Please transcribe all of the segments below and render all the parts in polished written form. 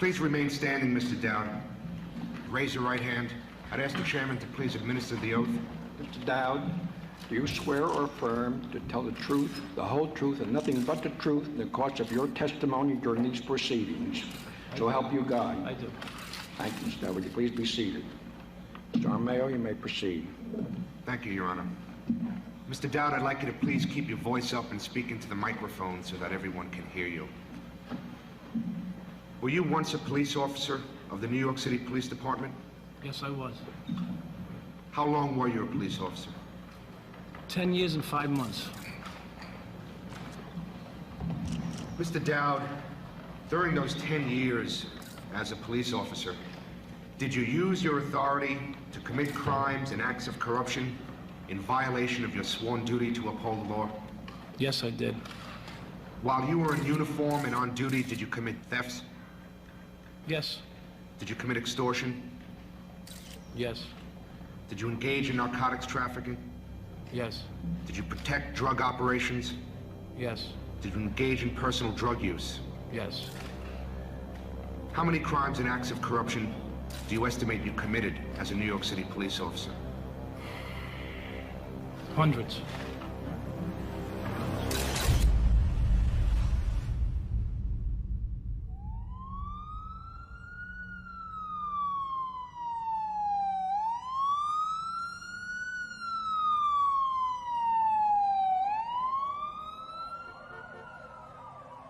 Please remain standing, Mr. Dowd. Raise your right hand. I'd ask the chairman to please administer the oath. Mr. Dowd, do you swear or affirm to tell the truth, the whole truth, and nothing but the truth in the course of your testimony during these proceedings? So help you God. I do. Thank you, Mr. Dowd. Would you please be seated? Mr. Armayo, you may proceed. Thank you, Your Honor. Mr. Dowd, I'd like you to please keep your voice up and speak into the microphone so that everyone can hear you. Were you once a police officer of the New York City Police Department? Yes, I was. How long were you a police officer? 10 years and 5 months. Mr. Dowd, during those 10 years as a police officer, did you use your authority to commit crimes and acts of corruption in violation of your sworn duty to uphold the law? Yes, I did. While you were in uniform and on duty, did you commit thefts? Yes. Did you commit extortion? Yes. Did you engage in narcotics trafficking? Yes. Did you protect drug operations? Yes. Did you engage in personal drug use? Yes. How many crimes and acts of corruption do you estimate you committed as a New York City police officer? Hundreds.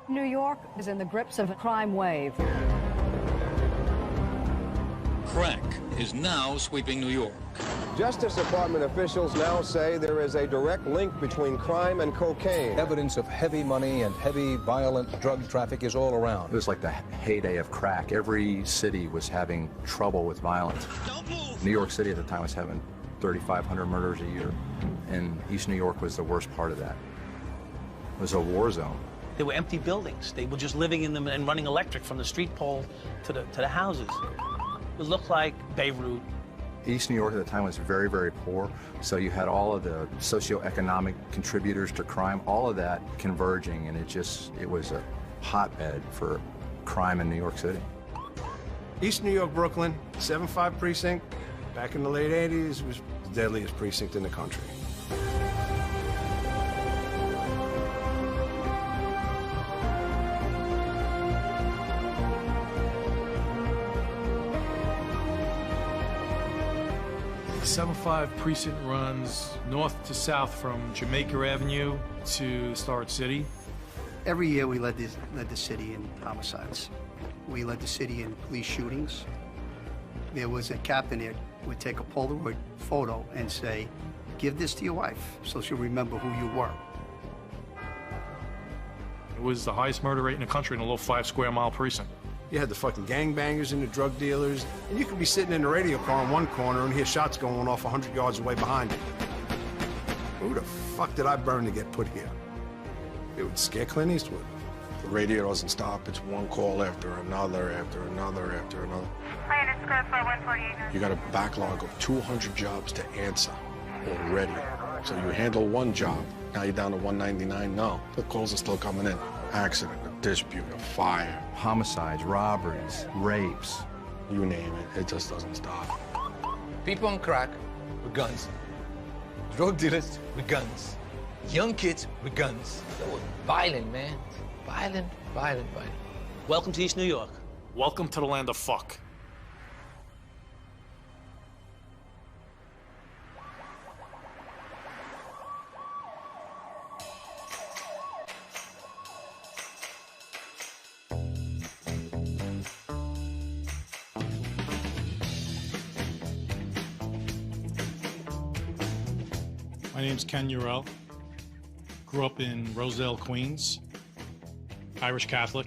New York is in the grips of a crime wave. Crack is now sweeping New York. Justice Department officials now say there is a direct link between crime and cocaine. Evidence of heavy money and heavy violent drug traffic is all around. It was like the heyday of crack. Every city was having trouble with violence. New York City at the time was having 3,500 murders a year, and East New York was the worst part of that. It was a war zone. They were empty buildings. They were just living in them and running electric from the street pole to the houses. It looked like Beirut. East New York at the time was very, very poor, so you had all of the socioeconomic contributors to crime, all of that converging, and it was a hotbed for crime in New York City. East New York, Brooklyn, 7-5 precinct, back in the late 80s, was the deadliest precinct in the country. The 7-5 precinct runs north to south from Jamaica Avenue to Starrett City. Every year we led the city in homicides. We led the city in police shootings. There was a captain there who would take a Polaroid photo and say, "Give this to your wife so she'll remember who you were." It was the highest murder rate in the country in a little 5-square-mile precinct. You had the fucking gangbangers and the drug dealers, and you could be sitting in the radio car in one corner and hear shots going off 100 yards away behind you. Who the fuck did I burn to get put here? It would scare Clint Eastwood. The radio doesn't stop. It's one call after another, after another, after another. You got a backlog of 200 jobs to answer already. So you handle one job, now you're down to 199. No, the calls are still coming in. Accident, a dispute, a fire. Homicides, robberies, rapes. You name it, it just doesn't stop. People on crack with guns. Drug dealers with guns. Young kids with guns. So violent, man. Violent, violent, violent. Welcome to East New York. Welcome to the land of fuck. My name's Ken Urell. Grew up in Roselle, Queens. Irish Catholic.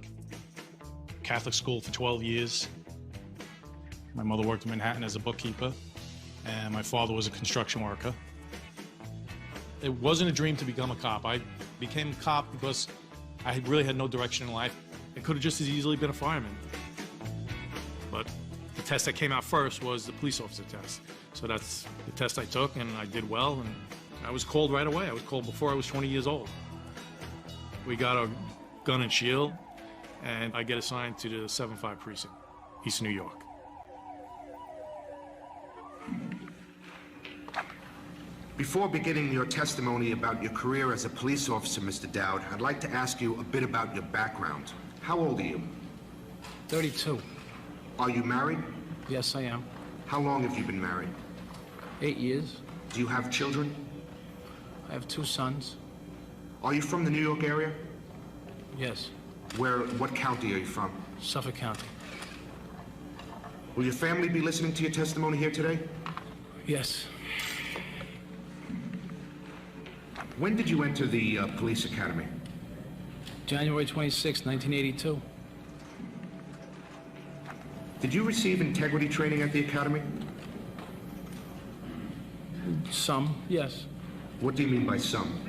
Catholic school for 12 years. My mother worked in Manhattan as a bookkeeper, and my father was a construction worker. It wasn't a dream to become a cop. I became a cop because I really had no direction in life. I could have just as easily been a fireman. But the test that came out first was the police officer test. So that's the test I took, and I did well, and I was called right away. I was called before I was 20 years old. We got a gun and shield, and I get assigned to the 7-5 precinct, East New York. Before beginning your testimony about your career as a police officer, Mr. Dowd, I'd like to ask you a bit about your background. How old are you? 32. Are you married? Yes, I am. How long have you been married? 8 years. Do you have children? I have 2 sons. Are you from the New York area? Yes. What county are you from? Suffolk County. Will your family be listening to your testimony here today? Yes. When did you enter the police academy? January 26, 1982. Did you receive integrity training at the academy? Some, yes. What do you mean by some?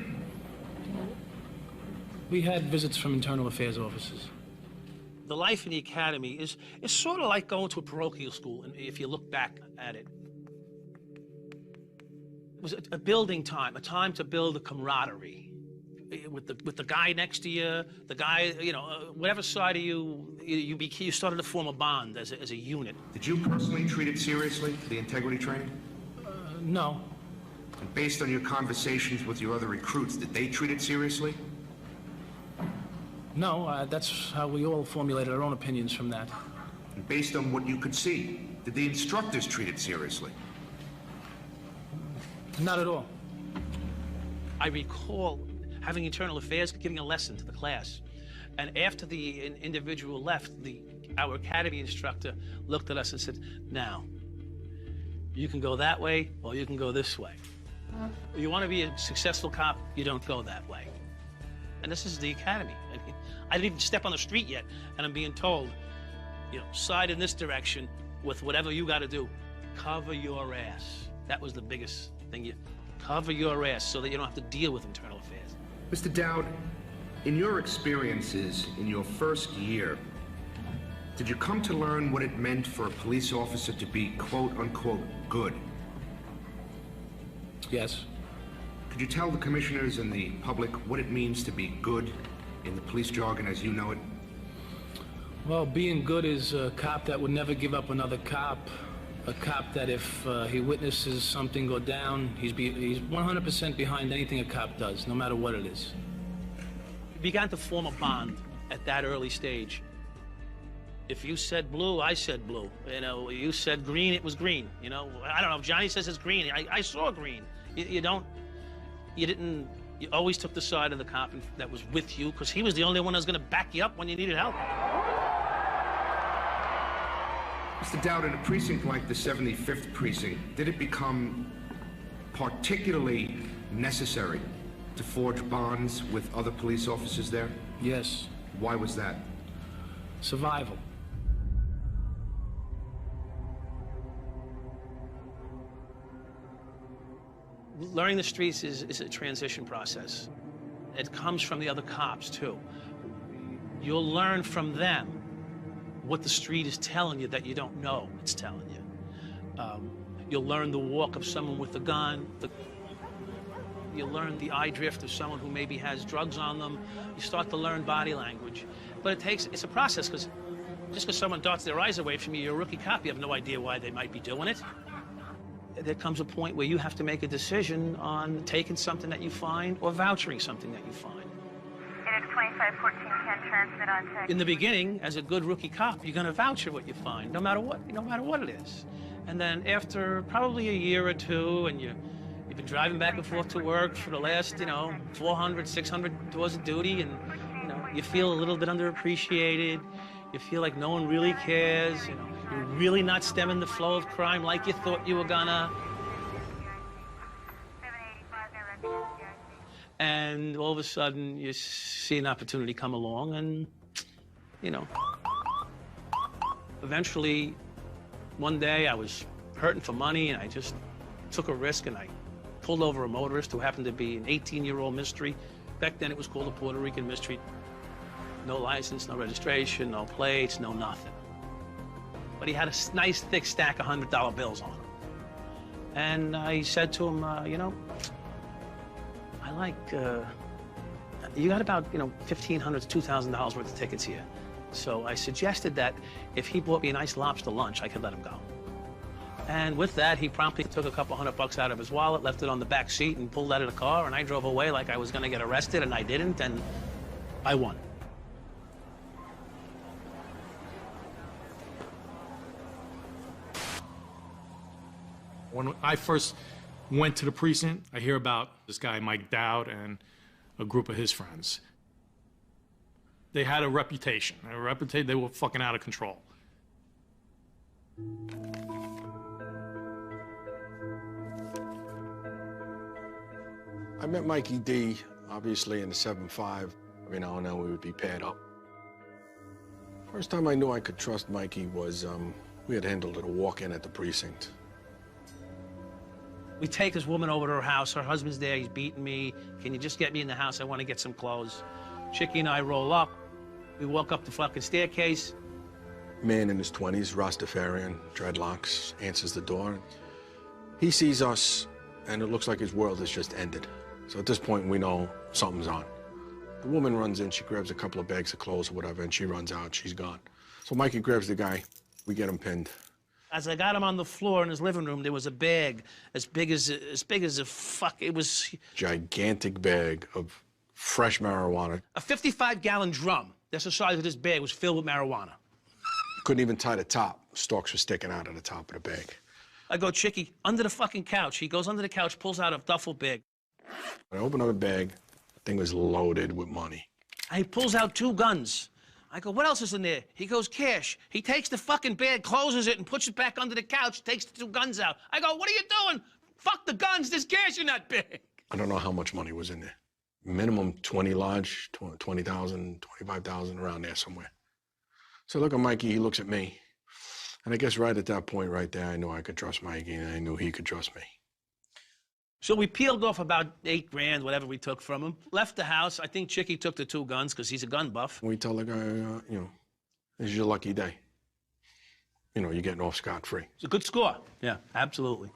We had visits from internal affairs officers. The life in the academy is sort of like going to a parochial school, and if you look back at it. It was a building time, a time to build a camaraderie with the guy next to you, the guy, whatever side of you started to form a bond as a unit. Did you personally treat it seriously, the integrity training? No. And based on your conversations with your other recruits, did they treat it seriously? No, that's how we all formulated our own opinions from that. And based on what you could see, did the instructors treat it seriously? Not at all. I recall having internal affairs giving a lesson to the class. And after the individual left, our academy instructor looked at us and said, now, you can go that way or you can go this way. You want to be a successful cop, you don't go that way. And this is the academy. I didn't even step on the street yet, and I'm being told, side in this direction with whatever you got to do. Cover your ass. That was the biggest thing. You cover your ass so that you don't have to deal with internal affairs. Mr. Dowd, in your experiences in your first year, did you come to learn what it meant for a police officer to be quote-unquote good? Yes. Could you tell the commissioners and the public what it means to be good in the police jargon as you know it? Well, being good is a cop that would never give up another cop. A cop that if he witnesses something go down, he's 100% behind anything a cop does, no matter what it is. We began to form a bond at that early stage. If you said blue, I said blue. You said green, it was green. I don't know, if Johnny says it's green, I saw green. You always took the side of the cop that was with you, because he was the only one that was going to back you up when you needed help. Mr. Dowd, in a precinct like the 75th precinct, did it become particularly necessary to forge bonds with other police officers there? Yes. Why was that? Survival. Learning the streets is a transition process. It comes from the other cops, too. You'll learn from them what the street is telling you that you don't know it's telling you. You'll learn the walk of someone with a gun. You'll learn the eye drift of someone who maybe has drugs on them. You start to learn body language. But it's a process, because just because someone darts their eyes away from you, you're a rookie cop, you have no idea why they might be doing it. There comes a point where you have to make a decision on taking something that you find or vouchering something that you find. It's 2514, can transmit on text. In the beginning, as a good rookie cop, you're going to voucher what you find, no matter what it is. And then after probably a year or two, and you've been driving back and forth to work for the last, 400, 600 tours of duty, and you feel a little bit underappreciated. You feel like no one really cares. You're really not stemming the flow of crime like you thought you were gonna. And all of a sudden, you see an opportunity come along, and, eventually, one day I was hurting for money, and I just took a risk, and I pulled over a motorist who happened to be an 18-year-old mystery. Back then, it was called a Puerto Rican mystery. No license, no registration, no plates, no nothing. But he had a nice, thick stack of $100 bills on him. And I said to him, I like, you got about, $1,500 to $2,000 worth of tickets here. So I suggested that if he bought me a nice lobster lunch, I could let him go. And with that, he promptly took a couple $100 out of his wallet, left it on the back seat, and pulled out of the car, and I drove away like I was gonna get arrested, and I didn't, and I won. When I first went to the precinct, I hear about this guy, Mike Dowd, and a group of his friends. They had a reputation. They were fucking out of control. I met Mikey D, obviously, in the 7-5. Every now and then we would be paired up. First time I knew I could trust Mikey was, we had handled a walk-in at the precinct. We take this woman over to her house. Her husband's there. He's beating me. Can you just get me in the house? I want to get some clothes. Chickie and I roll up. We walk up the fucking staircase. Man in his 20s, Rastafarian, dreadlocks, answers the door. He sees us, and it looks like his world has just ended. So at this point, we know something's on. The woman runs in. She grabs a couple of bags of clothes or whatever, and she runs out. She's gone. So Mikey grabs the guy. We get him pinned. As I got him on the floor in his living room, there was a bag as big as a fuck. It was Gigantic bag of fresh marijuana. a 55-gallon drum. That's the size of this bag was filled with marijuana. Couldn't even tie the top. Stalks were sticking out of the top of the bag. I go, Chickie, under the fucking couch. He goes under the couch, pulls out a duffel bag. I open up the bag. The thing was loaded with money. He pulls out 2 guns. I go, what else is in there? He goes, cash. He takes the fucking bag, closes it, and puts it back under the couch, takes the 2 guns out. I go, what are you doing? Fuck the guns, there's cash in that bag. I don't know how much money was in there. Minimum 20 large, 20,000, 25,000, around there somewhere. So I look at Mikey, he looks at me. And I guess right at that point right there, I knew I could trust Mikey, and I knew he could trust me. So we peeled off about 8 grand, whatever we took from him. Left the house. I think Chickie took the 2 guns because he's a gun buff. We tell the guy, you know, this is your lucky day. You know, you're getting off scot-free. It's a good score. Yeah, absolutely.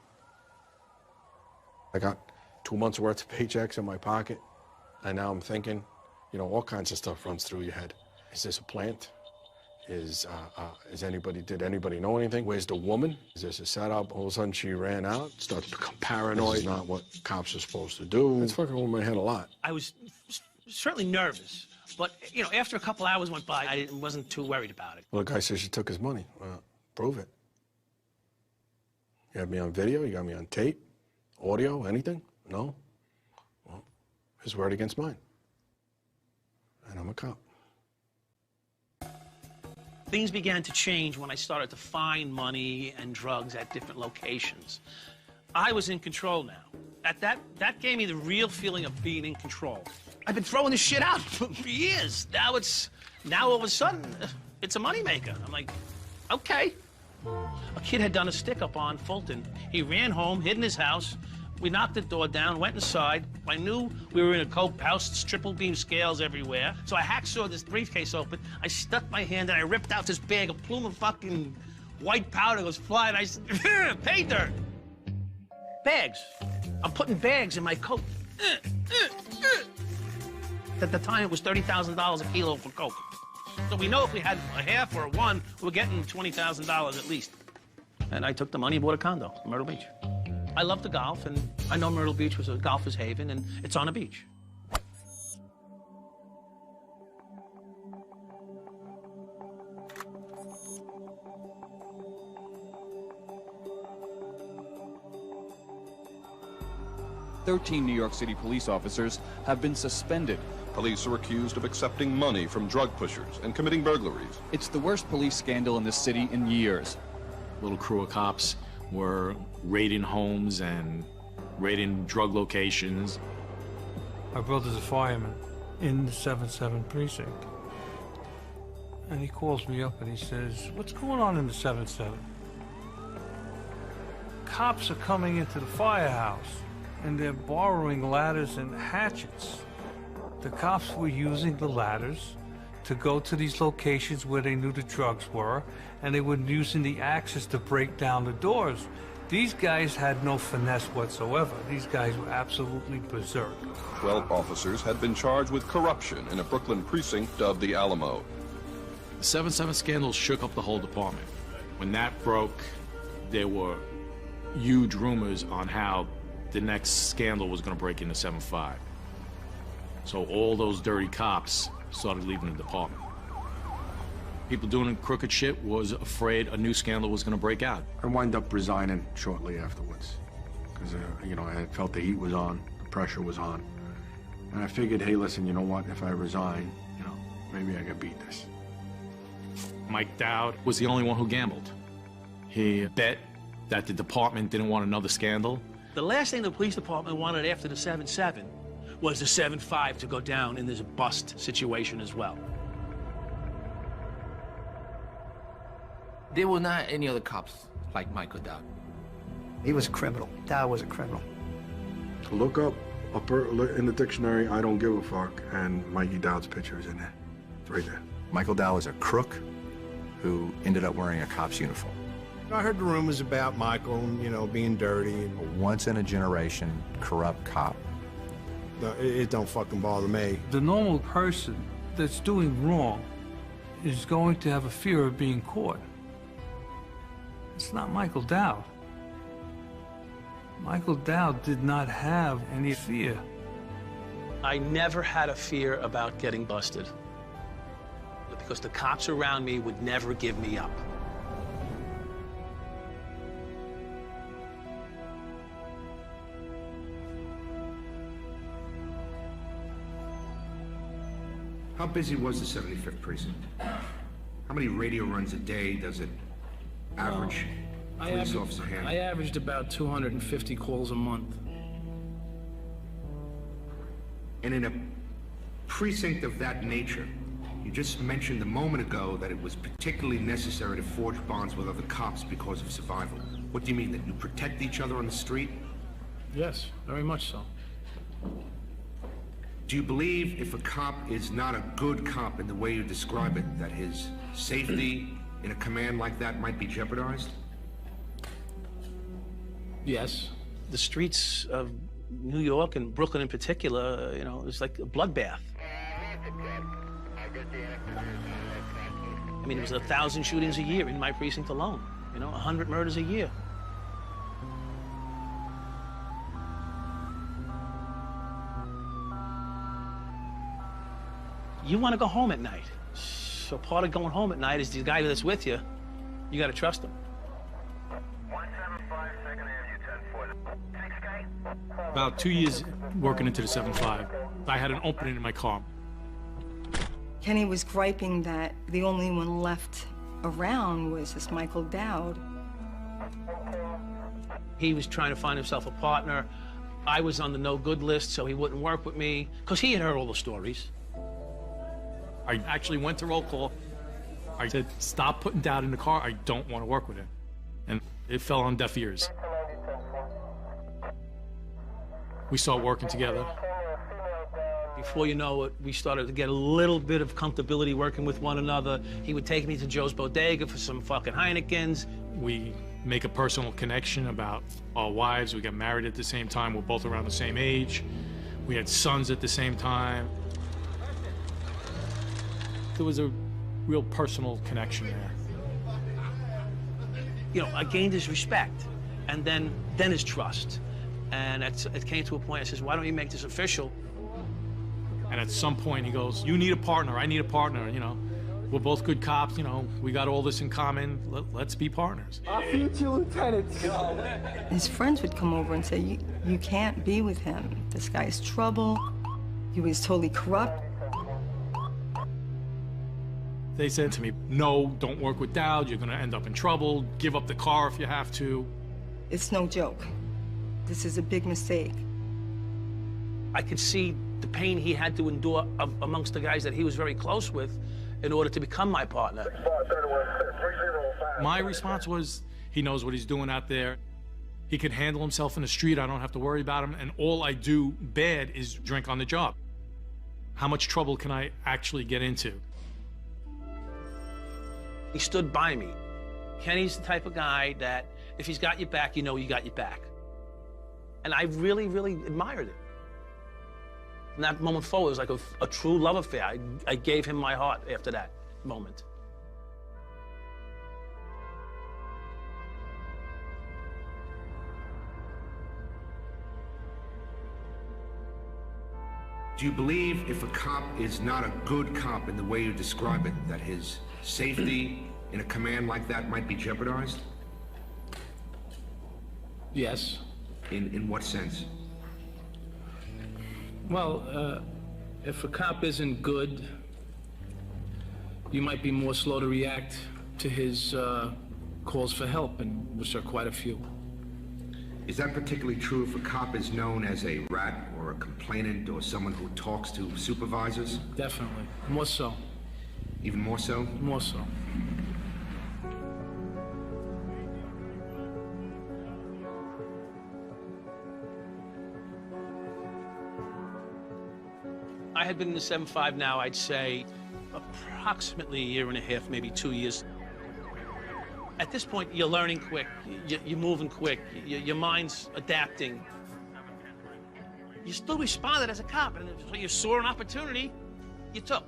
I got 2 months' worth of paychecks in my pocket, and now I'm thinking, you know, all kinds of stuff runs through your head. Is this a plant? Did anybody know anything? Where's the woman? Is this a setup? All of a sudden she ran out, started to become paranoid. This is not what cops are supposed to do. It's fucking over my head a lot. I was certainly nervous, but, you know, after a couple hours went by, I wasn't too worried about it. Well, the guy says you took his money. Prove it. You have me on video? You got me on tape? Audio? Anything? No? Well, his word against mine. And I'm a cop. Things began to change when I started to find money and drugs at different locations. I was in control now. That gave me the real feeling of being in control. I've been throwing this shit out for years. Now all of a sudden, it's a moneymaker. I'm like, okay. A kid had done a stick-up on Fulton. He ran home, hid in his house. We knocked the door down, went inside. I knew we were in a coke house, triple beam scales everywhere. So I hacksawed this briefcase open. I stuck my hand and I ripped out this bag. A plume of fucking white powder was flying. I said, pay dirt. Bags. I'm putting bags in my coat. At the time, it was $30,000 a kilo for coke. So we know if we had a half or a 1, we're getting $20,000 at least. And I took the money and bought a condo in Myrtle Beach. I love to golf, and I know Myrtle Beach was a golfer's haven, and it's on a beach. "13 New York City police officers have been suspended. Police are accused of accepting money from drug pushers and committing burglaries. It's the worst police scandal in the city in years. Little crew of cops were raiding homes and raiding drug locations. My brother's a fireman in the 7-7 precinct. And he calls me up and he says, "What's going on in the 7-7? Cops are coming into the firehouse and they're borrowing ladders and hatchets." The cops were using the ladders to go to these locations where they knew the drugs were, and they were using the axes to break down the doors. These guys had no finesse whatsoever. These guys were absolutely berserk. 12 officers had been charged with corruption in a Brooklyn precinct dubbed the Alamo. The 7/7 scandal shook up the whole department. When that broke, there were huge rumors on how the next scandal was going to break into 7/5. So all those dirty cops started leaving the department. People doing crooked shit was afraid a new scandal was going to break out. I wound up resigning shortly afterwards because, you know, I felt the heat was on, the pressure was on. And I figured, hey, listen, you know what? If I resign, you know, maybe I can beat this. Mike Dowd was the only one who gambled. He bet that the department didn't want another scandal. The last thing the police department wanted after the 7/7 was the 7/5 to go down in this bust situation as well. There were not any other cops like Michael Dowd. He was a criminal. Dowd was a criminal. Look up in the dictionary, I don't give a fuck, and Mikey Dowd's picture is in there. It's right there. Michael Dowd was a crook who ended up wearing a cop's uniform. I heard the rumors about Michael, you know, being dirty. And A once-in-a-generation corrupt cop. it don't fucking bother me. The normal person that's doing wrong is going to have a fear of being caught. It's not Michael Dowd. Michael Dowd did not have any fear. I never had a fear about getting busted because the cops around me would never give me up. How busy was the 75th precinct? How many radio runs a day does it average? Police officer hand? I averaged about 250 calls a month. And in a precinct of that nature, you just mentioned a moment ago that it was particularly necessary to forge bonds with other cops because of survival. What do you mean, that you protect each other on the street? Yes, very much so. Do you believe if a cop is not a good cop in the way you describe it, that his safety in a command like that might be jeopardized? Yes. The streets of New York and Brooklyn in particular, you know, it's like a bloodbath. I mean, it was 1,000 shootings a year in my precinct alone, you know, 100 murders a year. You want to go home at night. So part of going home at night is the guy that's with you, you got to trust him. About 2 years working into the 7/5, I had an opening in my car. Kenny was griping that the only one left around was this Michael Dowd. He was trying to find himself a partner. I was on the no-good list, so he wouldn't work with me, because he had heard all the stories. I actually went to roll call. I said, stop putting Dowd in the car. I don't want to work with him. And it fell on deaf ears. We started working together. Before you know it, we started to get a little bit of comfortability working with one another. He would take me to Joe's Bodega for some fucking Heinekens. We make a personal connection about our wives. We got married at the same time. We're both around the same age. We had sons at the same time. There was a real personal connection there. You know, I gained his respect, and then his trust. And it came to a point, I says, why don't you make this official? And at some point he goes, you need a partner, I need a partner, you know. We're both good cops, you know, we got all this in common, let's be partners. Our future lieutenant. His friends would come over and say, you can't be with him. This guy's trouble. He was totally corrupt. They said to me, no, don't work with Dowd, you're gonna end up in trouble, give up the car if you have to. It's no joke. This is a big mistake. I could see the pain he had to endure amongst the guys that he was very close with in order to become my partner. My response was, he knows what he's doing out there. He can handle himself in the street, I don't have to worry about him, and all I do bad is drink on the job. How much trouble can I actually get into? He stood by me. Kenny's the type of guy that if he's got your back, you know you got your back. And I really, really admired it. From that moment forward, it was like a true love affair. I gave him my heart after that moment. Do you believe if a cop is not a good cop in the way you describe it, that his safety in a command like that might be jeopardized? Yes. In what sense? Well, if a cop isn't good, you might be more slow to react to his calls for help, and which are quite a few. Is that particularly true if a cop is known as a rat or a complainant or someone who talks to supervisors? Definitely. More so. Even more so? More so. I had been in the 7.5 now, I'd say, approximately a year and a half, maybe 2 years. At this point, you're learning quick, you're moving quick, your mind's adapting. You still responded as a cop, and if you saw an opportunity, you took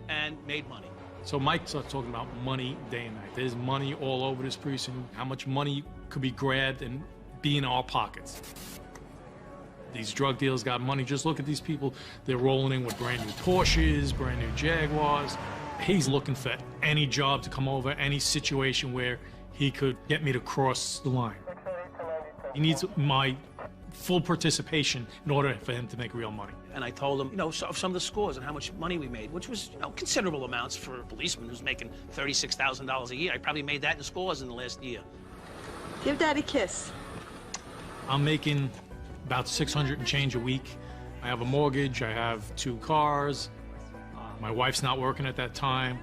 and made money. So Mike starts talking about money day and night. There's money all over this precinct, how much money could be grabbed and be in our pockets. These drug dealers got money. Just look at these people. They're rolling in with brand new Porsches, brand new Jaguars. He's looking for any job to come over, any situation where he could get me to cross the line. He needs my full participation in order for him to make real money. And I told him, some of the scores and how much money we made, which was, considerable amounts for a policeman who's making $36,000 a year. I probably made that in scores in the last year. Give Dad a kiss. I'm making about 600 and change a week. I have a mortgage, I have 2 cars. My wife's not working at that time.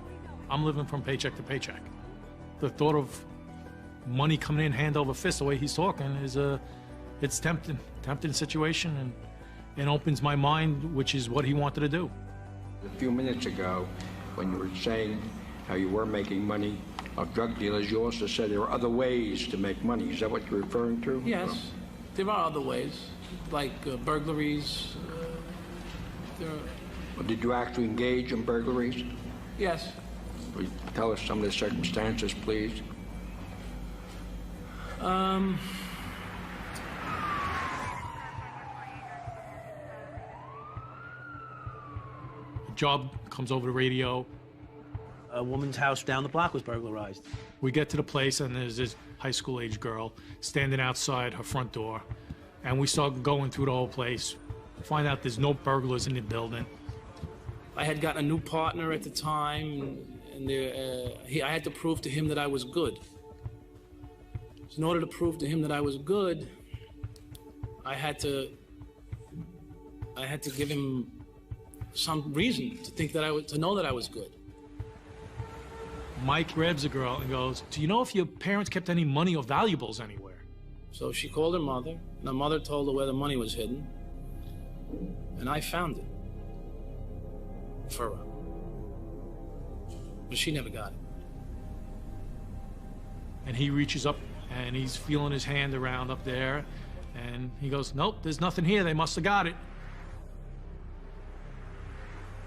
I'm living from paycheck to paycheck. The thought of money coming in hand over fist, the way he's talking, is it's tempting situation, and it opens my mind, which is what he wanted to do. A few minutes ago, when you were saying how you were making money of drug dealers, you also said there were other ways to make money. Is that what you're referring to? Yes, there are other ways, like burglaries. Did you actually engage in burglaries? Yes. Will you tell us some of the circumstances, please? A job comes over the radio. A woman's house down the block was burglarized. We get to the place, and there's this high school age girl standing outside her front door, and we start going through the whole place. Find out there's no burglars in the building. I had gotten a new partner at the time, and I had to prove to him that I was good. So in order to prove to him that I was good, I had to give him some reason to think that to know that I was good. Mike grabs a girl and goes, "Do you know if your parents kept any money or valuables anywhere?" So she called her mother, and her mother told her where the money was hidden, and I found it for her. But she never got it. And he reaches up, and he's feeling his hand around up there, and he goes, "Nope, there's nothing here. They must have got it."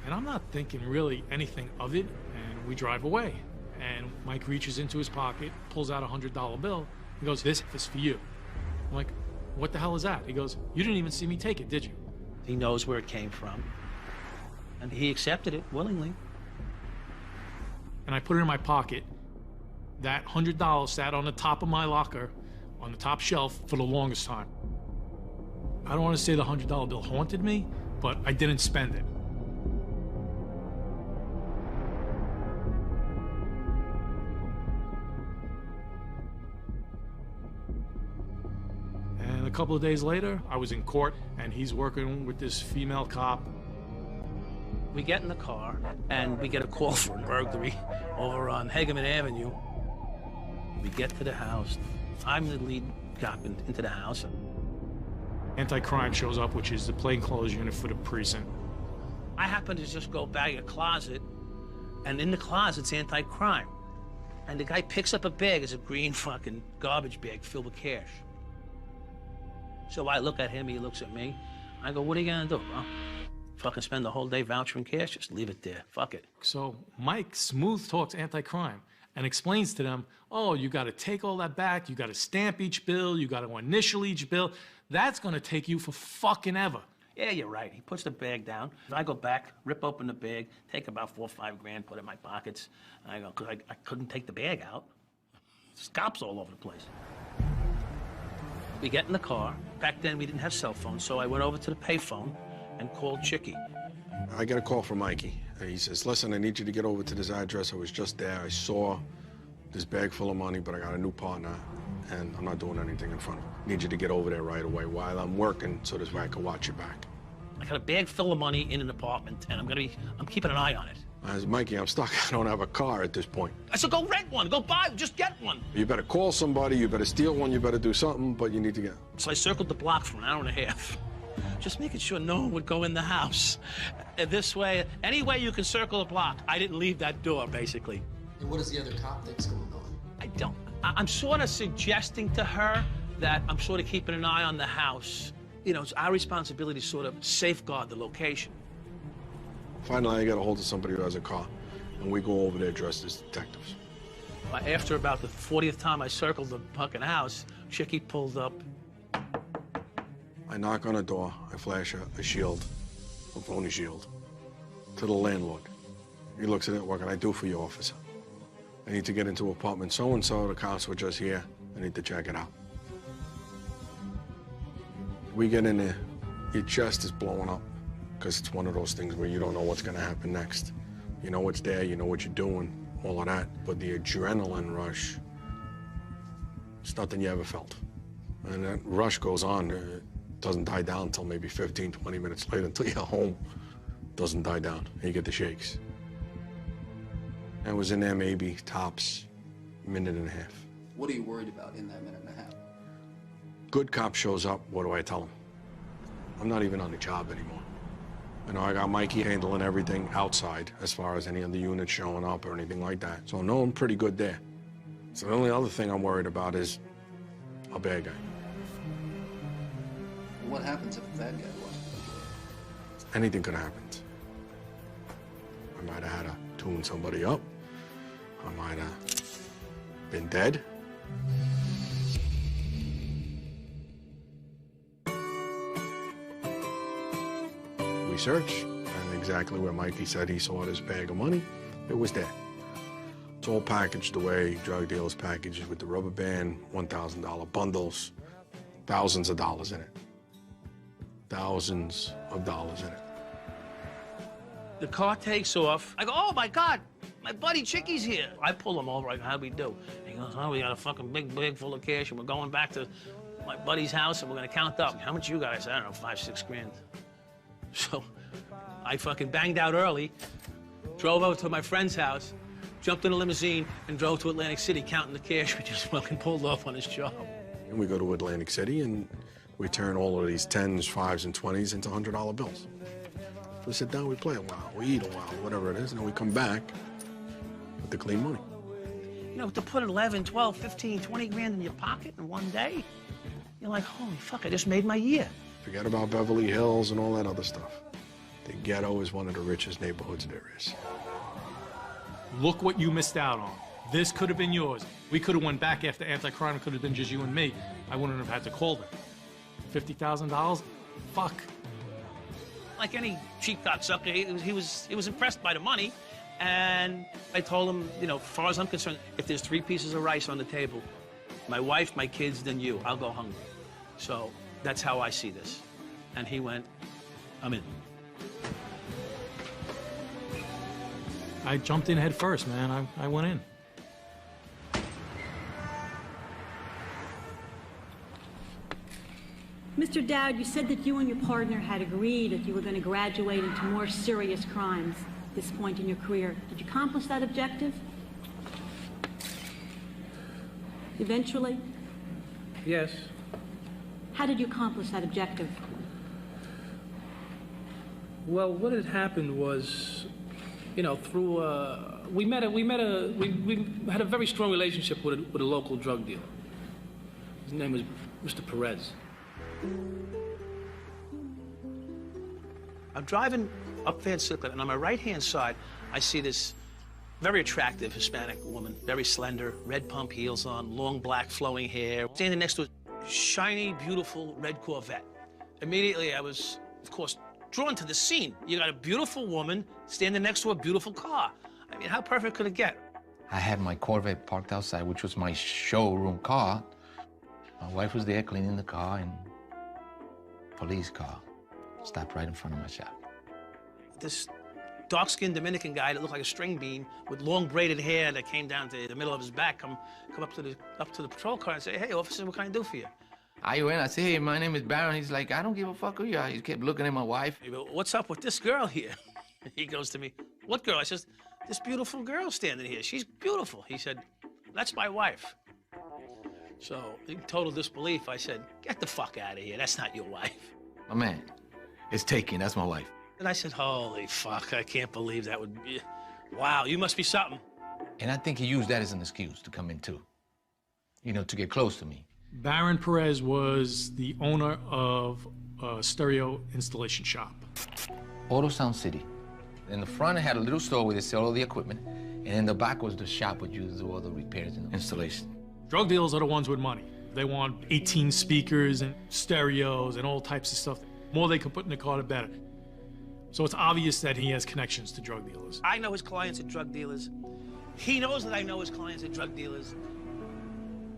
And I'm not thinking really anything of it, and we drive away. And Mike reaches into his pocket, pulls out a $100 bill. He goes, "This is for you." I'm like, "What the hell is that?" He goes, "You didn't even see me take it, did you?" He knows where it came from, and he accepted it willingly. And I put it in my pocket. That $100 sat on the top of my locker, on the top shelf, for the longest time. I don't want to say the $100 bill haunted me, but I didn't spend it. And a couple of days later, I was in court, and he's working with this female cop. We get in the car, and we get a call for a burglary over on Hageman Avenue. We get to the house. I'm the lead cop into the house. Anti-crime shows up, which is the plainclothes unit for the precinct. I happen to just go by a closet, and in the closet's anti-crime. And the guy picks up a bag. It's a green fucking garbage bag filled with cash. So I look at him, he looks at me. I go, "What are you gonna do, bro? Fucking spend the whole day vouchering cash? Just leave it there. Fuck it." So Mike smooth talks anti-crime and explains to them, "Oh, you got to take all that back. You got to stamp each bill. You got to initial each bill. That's going to take you for fucking ever. Yeah, you're right. He puts the bag down. I go back, rip open the bag, take about $4 or $5 grand, put it in my pockets. And I go, because I couldn't take the bag out. Scalps all over the place. We get in the car. Back then, we didn't have cell phones, so I went over to the payphone and called Chicky. I get a call from Mikey. He says, listen, I need you to get over to this address. I was just there. I saw this bag full of money, but I got a new partner, and I'm not doing anything in front of him. I need you to get over there right away while I'm working, so this way I can watch your back. I got a bag full of money in an apartment, and I'm keeping an eye on it. I said, Mikey, I'm stuck. I don't have a car at this point. I said, go rent one. Go buy, just get one. You better call somebody. You better steal one. You better do something, but you need to get. So I circled the block for an hour and a half, just making sure no one would go in the house. This way, any way you can circle a block, I didn't leave that door, basically. And what does the other cop think's going on? I don't. I'm sort of suggesting to her that I'm sort of keeping an eye on the house. You know, it's our responsibility to sort of safeguard the location. Finally, I get a hold of somebody who has a car, and we go over there dressed as detectives. After about the 40th time I circled the fucking house, Chicky pulled up. I knock on a door. I flash a shield, a phony shield, to the landlord. He looks at it. What can I do for you, officer? I need to get into apartment so-and-so. The cops were just here. I need to check it out. We get in there. Your chest is blowing up because it's one of those things where you don't know what's going to happen next. You know what's there. You know what you're doing, all of that. But the adrenaline rush, it's nothing you ever felt. And that rush goes on. It doesn't die down until maybe 15, 20 minutes later, until you're home. It doesn't die down. And you get the shakes. I was in there maybe tops minute and a half. What are you worried about in that minute and a half? Good cop shows up, what do I tell him? I'm not even on the job anymore. You know, I got Mikey handling everything outside as far as any of the units showing up or anything like that. So I know I'm pretty good there. So the only other thing I'm worried about is a bad guy. What happens if a bad guy was? Anything could have happened. I might have had to tune somebody up. I might have been dead. We searched, and exactly where Mikey said he saw this bag of money, it was there. It's all packaged the way drug dealers package it, with the rubber band, $1,000 bundles, thousands of dollars in it. Thousands of dollars in it. The car takes off. I go, oh my God, my buddy Chicky's here. I pull him over. I go, how'd we do? He goes, oh, we got a fucking big bag full of cash, and we're going back to my buddy's house, and we're gonna count up. How much you got? I said, I don't know, 5, 6 grand. So I fucking banged out early, drove over to my friend's house, jumped in a limousine, and drove to Atlantic City counting the cash we just fucking pulled off on his job. And we go to Atlantic City, and we turn all of these 10s, 5s, and 20s into $100 bills. We sit down, we play a while, we eat a while, whatever it is, and then we come back with the clean money. You know, to put 11, 12, 15, 20 grand in your pocket in one day, you're like, holy fuck, I just made my year. Forget about Beverly Hills and all that other stuff. The ghetto is one of the richest neighborhoods there is. Look what you missed out on. This could have been yours. We could have went back after anti-crime. It could have been just you and me. I wouldn't have had to call them. $50,000? Fuck. Like any cheap cocksucker, he was impressed by the money, and I told him, you know, as far as I'm concerned, if there's 3 pieces of rice on the table, my wife, my kids, then you, I'll go hungry. So that's how I see this. And he went, I'm in. I jumped in head first, man. I went in. Mr. Dowd, you said that you and your partner had agreed that you were going to graduate into more serious crimes at this point in your career. Did you accomplish that objective? Eventually? Yes. How did you accomplish that objective? Well, what had happened was, you know, through we had a very strong relationship with a local drug dealer. His name was Mr. Perez. I'm driving up Van Sicklet, and on my right-hand side, I see this very attractive Hispanic woman, very slender, red pump heels on, long black flowing hair, standing next to a shiny, beautiful red Corvette. Immediately, I was of course, drawn to the scene. You got a beautiful woman standing next to a beautiful car. I mean, how perfect could it get? I had my Corvette parked outside, which was my showroom car. My wife was there cleaning the car, and police car stopped right in front of my shop. This dark-skinned Dominican guy that looked like a string bean with long braided hair that came down to the middle of his back come up to the patrol car and say, "Hey, officer, what can I do for you?" I went, I said, "Hey, my name is Barron." He's like, "I don't give a fuck who you are." He kept looking at my wife. Hey, but what's up with this girl here? He goes to me, "What girl?" I says, "This beautiful girl standing here. She's beautiful." He said, "That's my wife." So, in total disbelief, I said, "Get the fuck out of here. That's not your wife." My man, it's taken. That's my wife. And I said, "Holy fuck, I can't believe that would be... Wow, you must be something." And I think he used that as an excuse to come in too. You know, to get close to me. Baron Perez was the owner of a stereo installation shop. Auto Sound City. In the front, it had a little store where they sell all the equipment, and in the back was the shop where you do all the repairs and installation. Drug dealers are the ones with money. They want 18 speakers and stereos and all types of stuff. The more they can put in the car, the better. So it's obvious that he has connections to drug dealers. I know his clients are drug dealers. He knows that I know his clients are drug dealers.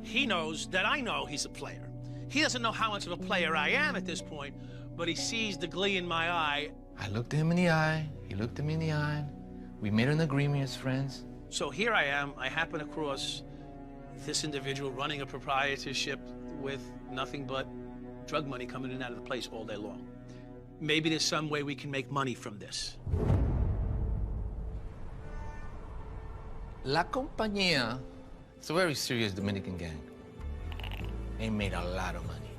He knows that I know he's a player. He doesn't know how much of a player I am at this point, but he sees the glee in my eye. I looked him in the eye. He looked at me in the eye. We made an agreement as friends. So here I am. I happen across this individual running a proprietorship with nothing but drug money coming in and out of the place all day long. Maybe there's some way we can make money from this. La Compañía, it's a very serious Dominican gang. They made a lot of money.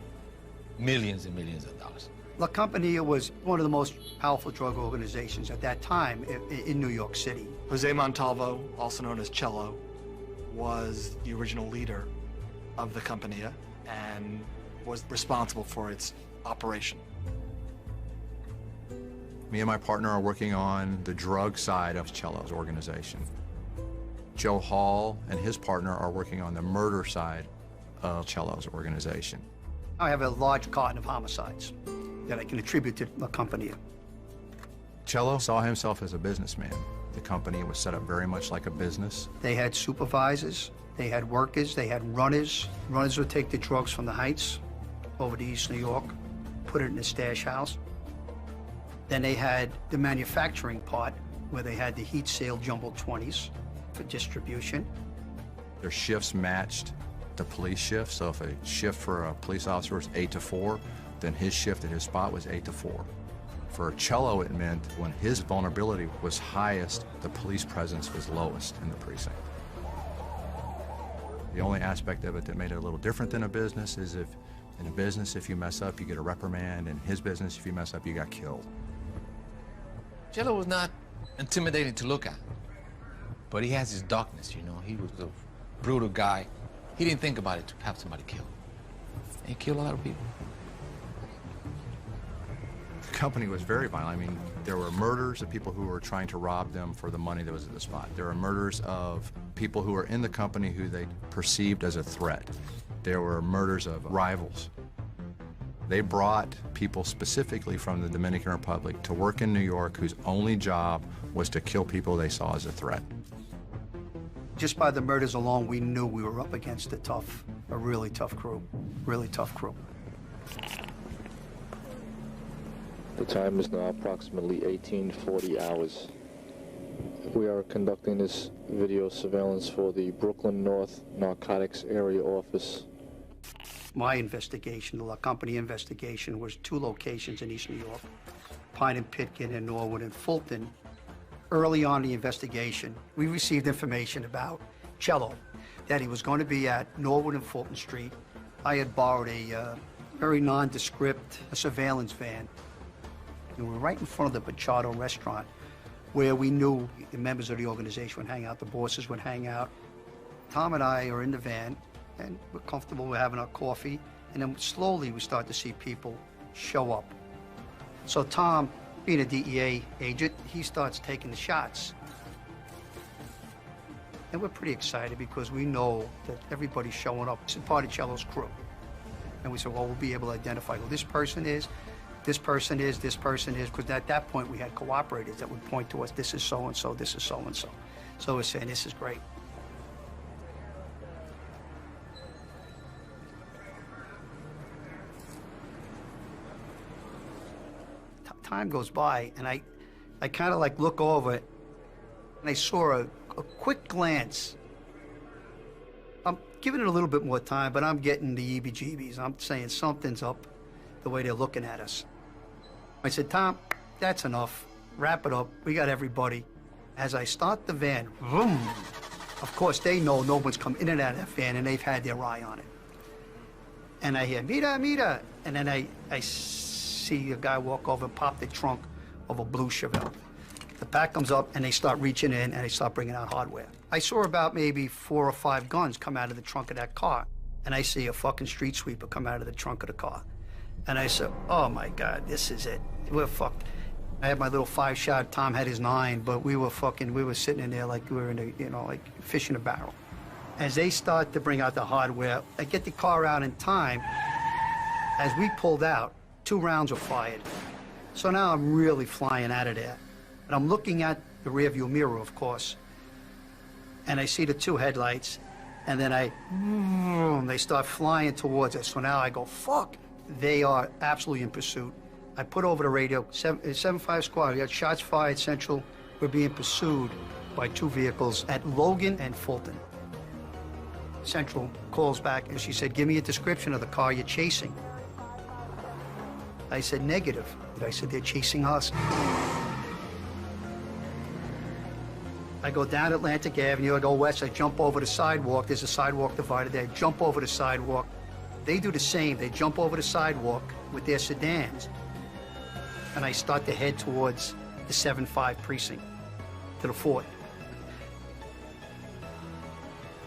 Millions and millions of dollars. La Compañía was one of the most powerful drug organizations at that time in New York City. Jose Montalvo, also known as Cello, was the original leader of the Compañía and was responsible for its operation. Me and my partner are working on the drug side of Cello's organization. Joe Hall and his partner are working on the murder side of Cello's organization. I have a large carton of homicides that I can attribute to La Compañía. Cello saw himself as a businessman. The company was set up very much like a business. They had supervisors, they had workers, they had runners. Runners would take the drugs from the Heights over to East New York, put it in a stash house. Then they had the manufacturing part, where they had the heat sale jumbo 20s for distribution. Their shifts matched the police shift, so if a shift for a police officer was 8 to 4, then his shift at his spot was 8 to 4. For Cello, it meant when his vulnerability was highest, the police presence was lowest in the precinct. The only aspect of it that made it a little different than a business is if in a business, if you mess up, you get a reprimand. In his business, if you mess up, you got killed. Cello was not intimidating to look at, but he has his darkness, you know. He was a brutal guy. He didn't think about it to have somebody killed. He killed a lot of people. The company was very violent. I mean, there were murders of people who were trying to rob them for the money that was at the spot. There were murders of people who were in the company who they perceived as a threat. There were murders of rivals. They brought people specifically from the Dominican Republic to work in New York whose only job was to kill people they saw as a threat. Just by the murders alone, we knew we were up against a really tough crew, really tough crew. The time is now approximately 1840 hours. We are conducting this video surveillance for the Brooklyn North Narcotics Area Office. My investigation, the La Compañía investigation, was 2 locations in East New York, Pine and Pitkin and Norwood and Fulton. Early on in the investigation, we received information about Cello, that he was going to be at Norwood and Fulton Street. I had borrowed a very nondescript surveillance van. And we were right in front of the Pachado restaurant, where we knew the members of the organization would hang out, the bosses would hang out. Tom and I are in the van, and we're comfortable, we're having our coffee, and then slowly we start to see people show up. So Tom, being a DEA agent, he starts taking the shots. And we're pretty excited because we know that everybody's showing up. It's part of Cello's crew. And we said, well, we'll be able to identify who this person is. this person is, because at that point we had cooperators that would point to us, this is so-and-so, this is so-and-so. So we're saying, this is great. Time goes by, and I kind of like look over it, and I saw a quick glance. I'm giving it a little bit more time, but I'm getting the EBGBs. I'm saying something's up the way they're looking at us. I said, Tom, that's enough. Wrap it up. We got everybody. As I start the van, vroom, of course, they know no one's come in and out of that van, and they've had their eye on it. And I hear, Mira, Mira. And then I see a guy walk over and pop the trunk of a blue Chevelle. The pack comes up, and they start reaching in, and they start bringing out hardware. I saw about maybe 4 or 5 guns come out of the trunk of that car, and I see a fucking street sweeper come out of the trunk of the car. And I said, oh my God, this is it. We're fucked. I had my little 5-shot, Tom had his 9, but we were sitting in there like we were in a, you know, like fish in a barrel. As they start to bring out the hardware, I get the car out in time. As we pulled out, 2 rounds were fired. So now I'm really flying out of there. And I'm looking at the rearview mirror, of course, and I see the 2 headlights, and then they start flying towards us. So now I go, fuck. They are absolutely in pursuit. I put over the radio, 7-5 squad, we got shots fired central. We're being pursued by 2 vehicles at Logan and Fulton. Central calls back, and she said, give me a description of the car you're chasing. I said, negative. I said, they're chasing us. I go down Atlantic Avenue, I go west, I jump over the sidewalk. There's a sidewalk divider there. I jump over the sidewalk. They do the same. They jump over the sidewalk with their sedans. And I start to head towards the 7-5 precinct, to the fort.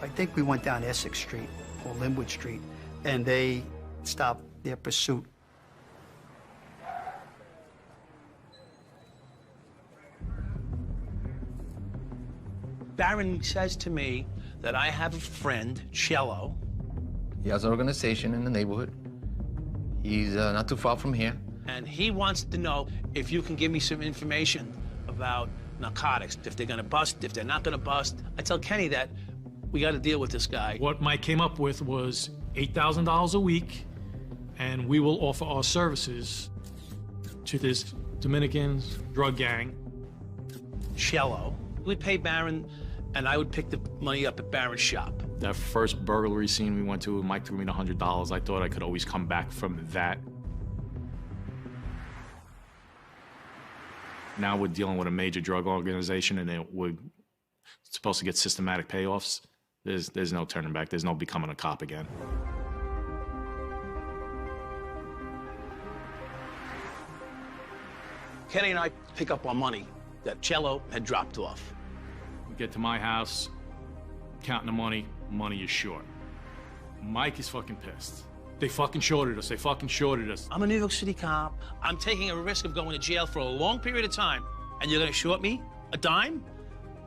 I think we went down Essex Street or Linwood Street, and they stopped their pursuit. Barron says to me that I have a friend, Cello. He has an organization in the neighborhood. He's not too far from here. And he wants to know if you can give me some information about narcotics, if they're gonna bust, if they're not gonna bust. I tell Kenny that we gotta deal with this guy. What Mike came up with was $8,000 a week, and we will offer our services to this Dominican drug gang. Cello. We'd pay Barron, and I would pick the money up at Barron's shop. That first burglary scene we went to, Mike threw me $100. I thought I could always come back from that. Now we're dealing with a major drug organization, and we're supposed to get systematic payoffs. There's no turning back. There's no becoming a cop again. Kenny and I pick up our money that Cello had dropped off. We get to my house, counting the money is short. Mike is fucking pissed. They fucking shorted us. They fucking shorted us. I'm a New York City cop. I'm taking a risk of going to jail for a long period of time, and you're gonna short me a dime?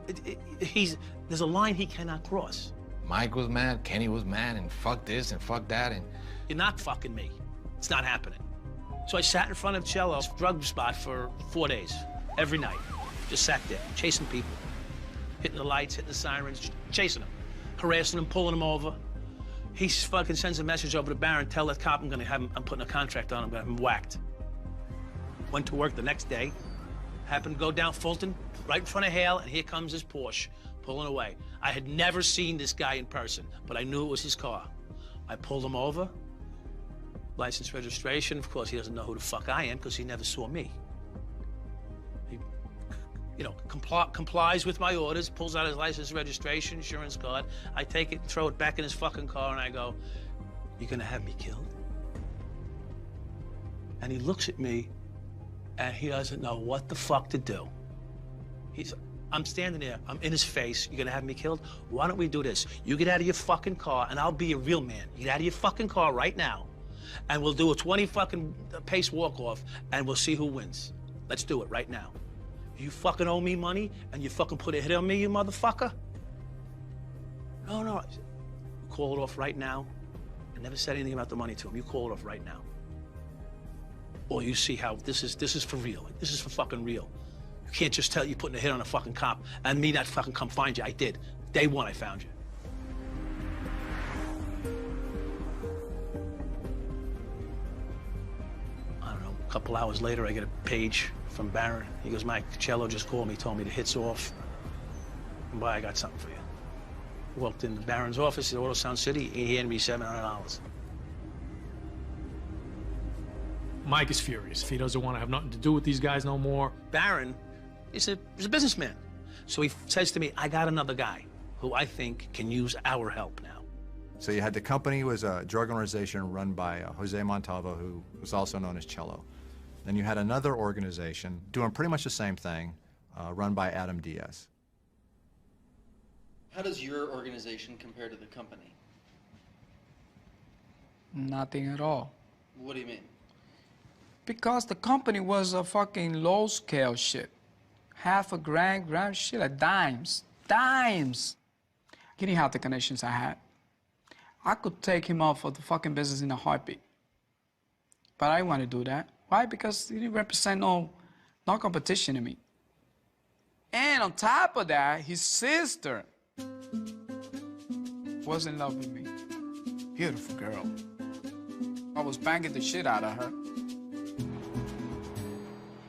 There's a line he cannot cross. Mike was mad, Kenny was mad, and fuck this and fuck that, and... You're not fucking me. It's not happening. So I sat in front of Cello's drug spot for 4 days, every night. Just sat there, chasing people. Hitting the lights, hitting the sirens, chasing them. Harassing them, pulling them over. He fucking sends a message over to Barron, tell that cop I'm putting a contract on him, I'm gonna have him whacked. Went to work the next day, happened to go down Fulton, right in front of Hale, and here comes his Porsche, pulling away. I had never seen this guy in person, but I knew it was his car. I pulled him over, license, registration. Of course, he doesn't know who the fuck I am because he never saw me. He, you know, complies with my orders, pulls out his license, registration, insurance card. I take it, throw it back in his fucking car, and I go, "You're gonna have me killed?" And he looks at me, and he doesn't know what the fuck to do. I'm standing there, I'm in his face, "You're gonna have me killed? Why don't we do this? You get out of your fucking car, and I'll be a real man. You get out of your fucking car right now, and we'll do a 20 fucking pace walk-off, and we'll see who wins. Let's do it right now. You fucking owe me money, and you fucking put a hit on me, you motherfucker? No. Call it off right now. I never said anything about the money to him. You call it off right now." or you see how this is for real. Like, this is for fucking real. You can't just tell you're putting a hit on a fucking cop and me not fucking come find you. I did. Day one, I found you. I don't know, a couple hours later, I get a page from Barron. He goes, Mike, Cello just called me, told me the hit's off. And boy, I got something for you. Walked into Barron's office at Auto Sound City, he handed me $700. Mike is furious. He doesn't want to have nothing to do with these guys no more. Barron is a businessman. So he says to me, I got another guy who I think can use our help now. So you had the company was a drug organization run by Jose Montalvo, who was also known as Cello. Then you had another organization doing pretty much the same thing, run by Adam Diaz. How does your organization compare to the company? Nothing at all. What do you mean? Because the company was a fucking low-scale shit. Half a grand shit at dimes. Dimes! He didn't have the connections I had. I could take him off of the fucking business in a heartbeat. But I didn't want to do that. Why? Because he didn't represent no competition to me. And on top of that, his sister was in love with me. Beautiful girl. I was banging the shit out of her.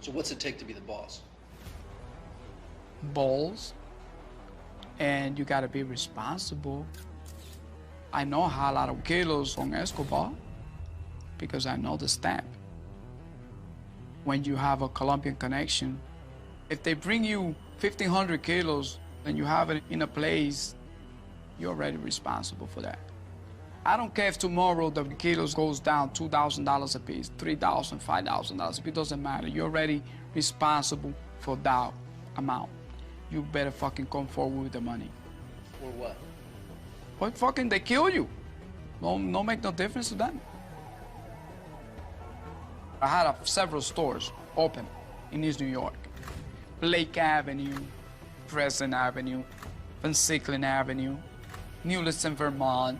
So what's it take to be the boss? Balls. And you gotta be responsible. I know how a lot of kilos on Escobar because I know the stamp. When you have a Colombian connection, if they bring you 1,500 kilos and you have it in a place, you're already responsible for that. I don't care if tomorrow the kilos goes down $2,000 a piece, $3,000, $5,000. It doesn't matter. You're already responsible for that amount. You better fucking come forward with the money. Or what? What fucking they kill you? No make no difference to them. I had several stores open in East New York. Lake Avenue, Crescent Avenue, Van Sicklen Avenue, New Liston, Vermont.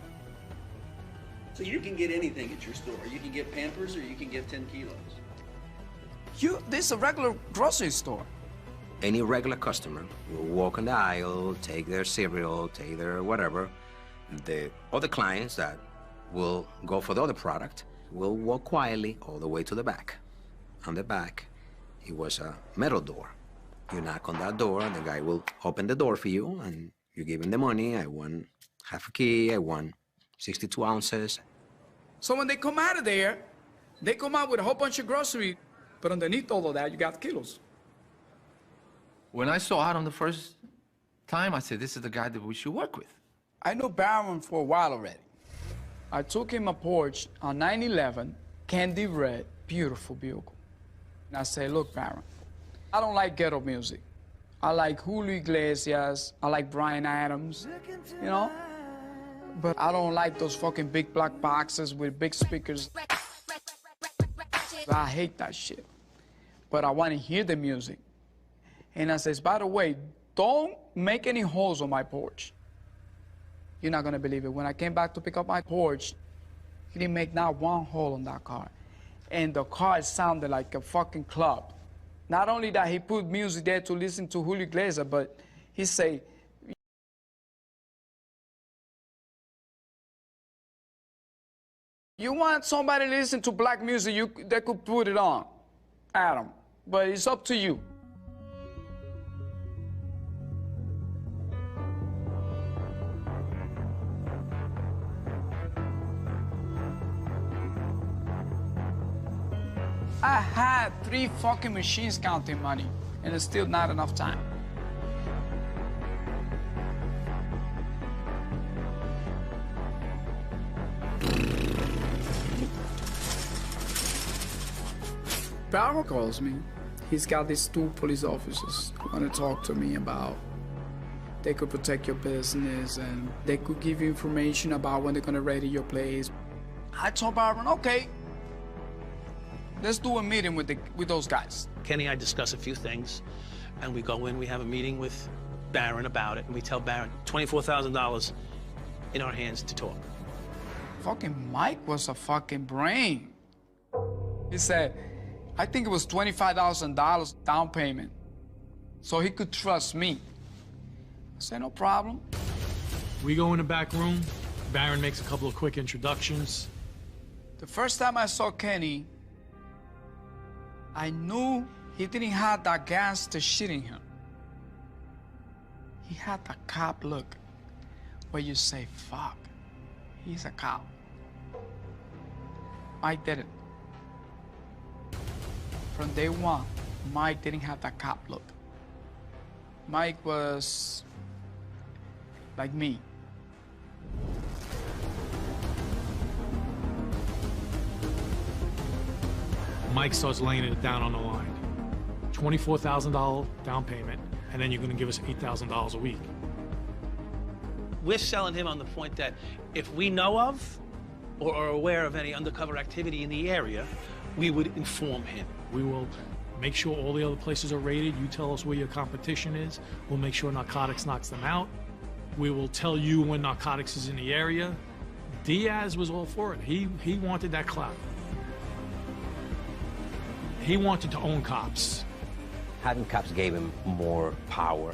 So you can get anything at your store. You can get Pampers or you can get 10 kilos. This is a regular grocery store. Any regular customer will walk on the aisle, take their cereal, take their whatever. The other clients that will go for the other product will walk quietly all the way to the back. On the back, it was a metal door. You knock on that door, and the guy will open the door for you, and you give him the money. I want half a key, I want 62 ounces. So when they come out of there, they come out with a whole bunch of grocery, but underneath all of that, you got kilos. When I saw Adam the first time, I said, this is the guy that we should work with. I know Barron for a while already. I took him a Porsche on 911, candy red, beautiful vehicle. And I said, look, Barron, I don't like ghetto music. I like Julio Iglesias, I like Bryan Adams, you know? But I don't like those fucking big black boxes with big speakers. I hate that shit. But I want to hear the music. And I says, by the way, don't make any holes on my porch. You're not gonna believe it. When I came back to pick up my Porsche, he didn't make not one hole on that car. And the car sounded like a fucking club. Not only that, he put music there to listen to Julio Iglesias, but he say, you want somebody to listen to black music, they could put it on, Adam. But it's up to you. I had 3 fucking machines counting money, and it's still not enough time. Barron calls me. He's got these 2 police officers who want to talk to me about they could protect your business and they could give you information about when they're gonna ready your place. I told Barron, okay, let's do a meeting with those guys. Kenny and I discuss a few things, and we go in, we have a meeting with Barron about it, and we tell Barron $24,000 in our hands to talk. Fucking Mike was a fucking brain. He said, I think it was $25,000 down payment, so he could trust me. I said, no problem. We go in the back room. Baron makes a couple of quick introductions. The first time I saw Kenny, I knew he didn't have that gangster shit in him. He had that cop look where you say, fuck, he's a cop. Mike didn't. From day one, Mike didn't have that cop look. Mike was like me. Mike starts laying it down on the line. $24,000 down payment, and then you're going to give us $8,000 a week. We're selling him on the point that if we know of or are aware of any undercover activity in the area, we would inform him. We will make sure all the other places are raided. You tell us where your competition is. We'll make sure narcotics knocks them out. We will tell you when narcotics is in the area. Diaz was all for it. He wanted that clout. He wanted to own cops. Having cops gave him more power.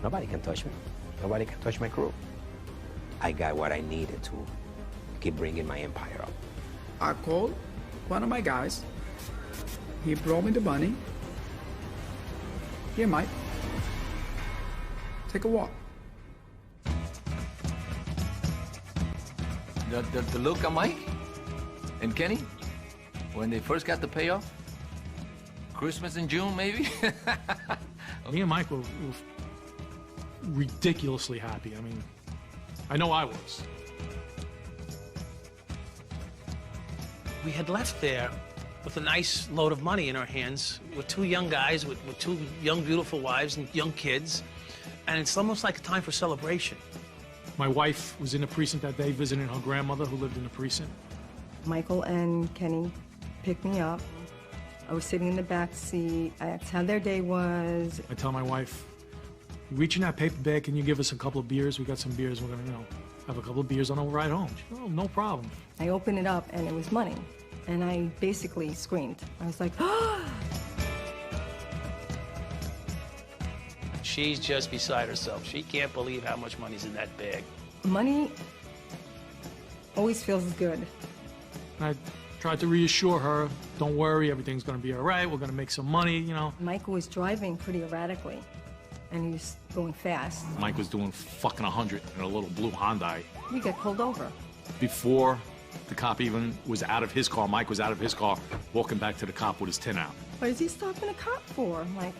Nobody can touch me. Nobody can touch my crew. I got what I needed to keep bringing my empire up. I called one of my guys. He brought me the money. Here, Mike. Take a walk. The look of Mike and Kenny, when they first got the payoff, Christmas in June, maybe? Me and Mike were ridiculously happy. I mean, I know I was. We had left there with a nice load of money in our hands with two young guys, with two young, beautiful wives and young kids. And it's almost like a time for celebration. My wife was in the precinct that day visiting her grandmother who lived in the precinct. Michael and Kenny picked me up. I was sitting in the back seat. I asked how their day was. I tell my wife, you reach in that paper bag, can you give us a couple of beers? We got some beers, we're gonna, have a couple of beers on our ride home. She, oh, no problem. I opened it up and it was money. And I basically screamed. I was like, oh! She's just beside herself. She can't believe how much money's in that bag. Money always feels good. I tried to reassure her, don't worry, everything's gonna be all right, we're gonna make some money, Michael was driving pretty erratically, and he was going fast. Mike was doing fucking 100 in a little blue Hyundai. We got pulled over. Before the cop even was out of his car, Mike was out of his car, walking back to the cop with his tin out. What is he stopping a cop for? I'm like,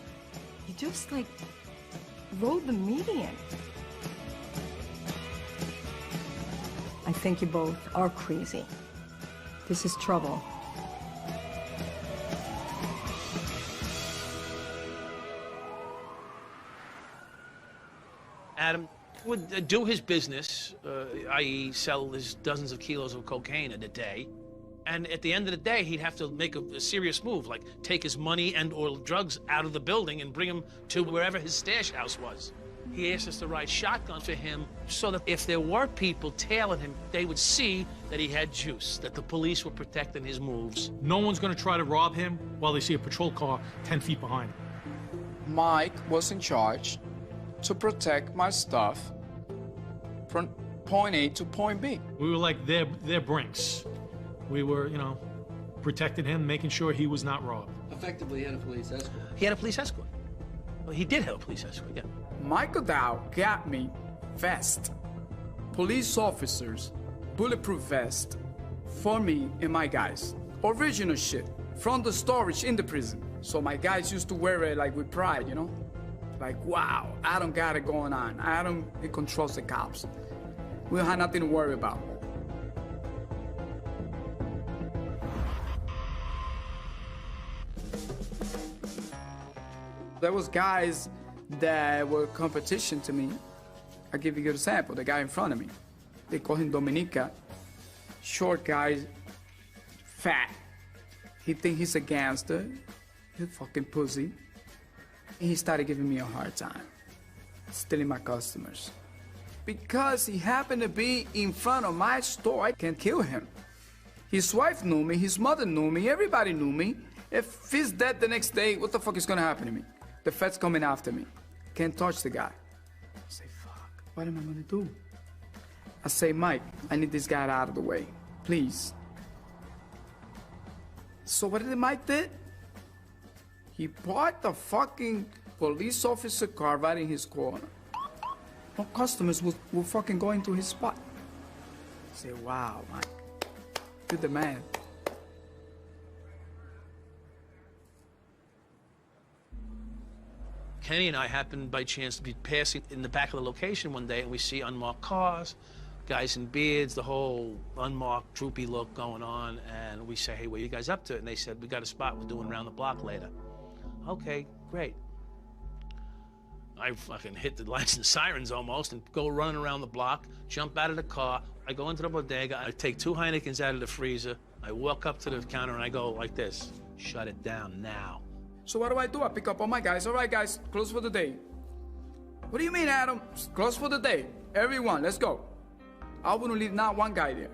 he just, rode the median. I think you both are crazy. This is trouble. Adam would do his business, i.e. sell his dozens of kilos of cocaine in a day. And at the end of the day, he'd have to make a serious move, like take his money and or drugs out of the building and bring them to wherever his stash house was. He asked us to ride shotgun for him so that if there were people tailing him, they would see that he had juice, that the police were protecting his moves. No one's gonna try to rob him while they see a patrol car 10 feet behind him. Mike was in charge to protect my stuff from point A to point B. We were like their Brinks. We were, protecting him, making sure he was not robbed. Effectively, he had a police escort. He had a police escort. Well, he did have a police escort, yeah. Michael Dowd got me vest, police officers, bulletproof vest for me and my guys. Original shit from the storage in the prison. So my guys used to wear it with pride, Like, wow, Adam got it going on. Adam, he controls the cops. We don't have nothing to worry about. There was guys that were competition to me. I'll give you a good example. The guy in front of me. They call him Dominica. Short guy, fat. He think he's a gangster. He's a fucking pussy. And he started giving me a hard time. Stealing my customers. Because he happened to be in front of my store, I can kill him. His wife knew me, his mother knew me, everybody knew me. If he's dead the next day, what the fuck is gonna happen to me? The feds coming after me. Can't touch the guy. I say, fuck, what am I gonna do? I say, Mike, I need this guy out of the way, please. So what did Mike did? He parked the fucking police officer car right in his corner. No customers will fucking go into his spot. I say, wow, Mike, you're the man. Kenny and I happened by chance to be passing in the back of the location one day, and we see unmarked cars, guys in beards, the whole unmarked, droopy look going on, and we say, hey, what are you guys up to? And they said, we got a spot, we're doing around the block later. Okay, great. I fucking hit the lights and sirens almost and go running around the block, jump out of the car, I go into the bodega, I take 2 Heinekens out of the freezer, I walk up to the counter and I go like this, shut it down now. So what do? I pick up all my guys. All right, guys, close for the day. What do you mean, Adam? Close for the day. Everyone, let's go. I wouldn't leave not one guy there.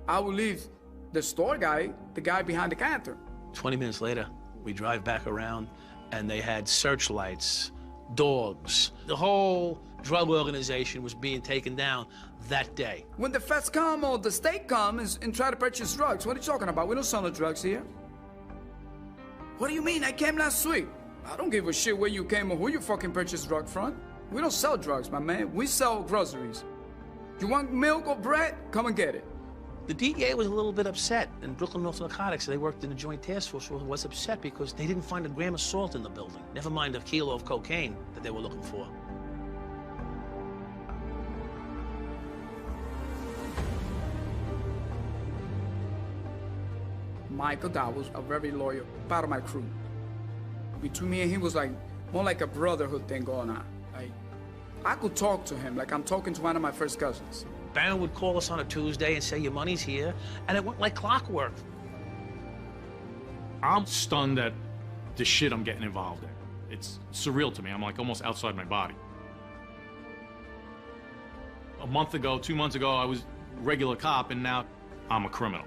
I would leave the store guy, the guy behind the counter. 20 minutes later, we drive back around, and they had searchlights, dogs. The whole drug organization was being taken down that day. When the feds come or the state comes and try to purchase drugs, what are you talking about? We don't sell no drugs here. What do you mean? I came last week. I don't give a shit where you came or who you fucking purchased drug from. We don't sell drugs, my man. We sell groceries. You want milk or bread? Come and get it. The DEA was a little bit upset, and Brooklyn North Narcotics, they worked in the Joint Task Force, was upset because they didn't find a gram of salt in the building. Never mind a kilo of cocaine that they were looking for. Michael Dowd was a very loyal part of my crew. Between me and him was like more like a brotherhood thing going on. Like, I could talk to him like I'm talking to one of my first cousins. Bannon would call us on a Tuesday and say, your money's here, and it went like clockwork. I'm stunned at the shit I'm getting involved in. It's surreal to me. I'm like almost outside my body. A month ago, 2 months ago, I was a regular cop, and now I'm a criminal.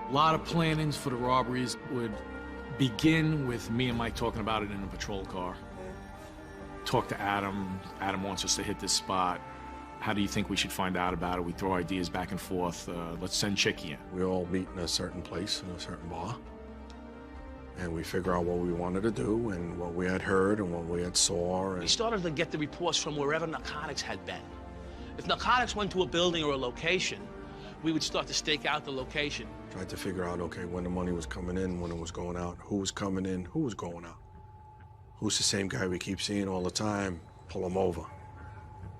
A lot of plannings for the robberies would begin with me and Mike talking about it in a patrol car. Talk to Adam. Adam wants us to hit this spot. How do you think we should find out about it? We throw ideas back and forth. Let's send Chicky in. We all meet in a certain place, in a certain bar. And we figure out what we wanted to do and what we had heard and what we had saw. We started to get the reports from wherever narcotics had been. If narcotics went to a building or a location, we would start to stake out the location. Tried to figure out, okay, when the money was coming in, when it was going out, who was coming in, who was going out. Who's the same guy we keep seeing all the time? Pull him over,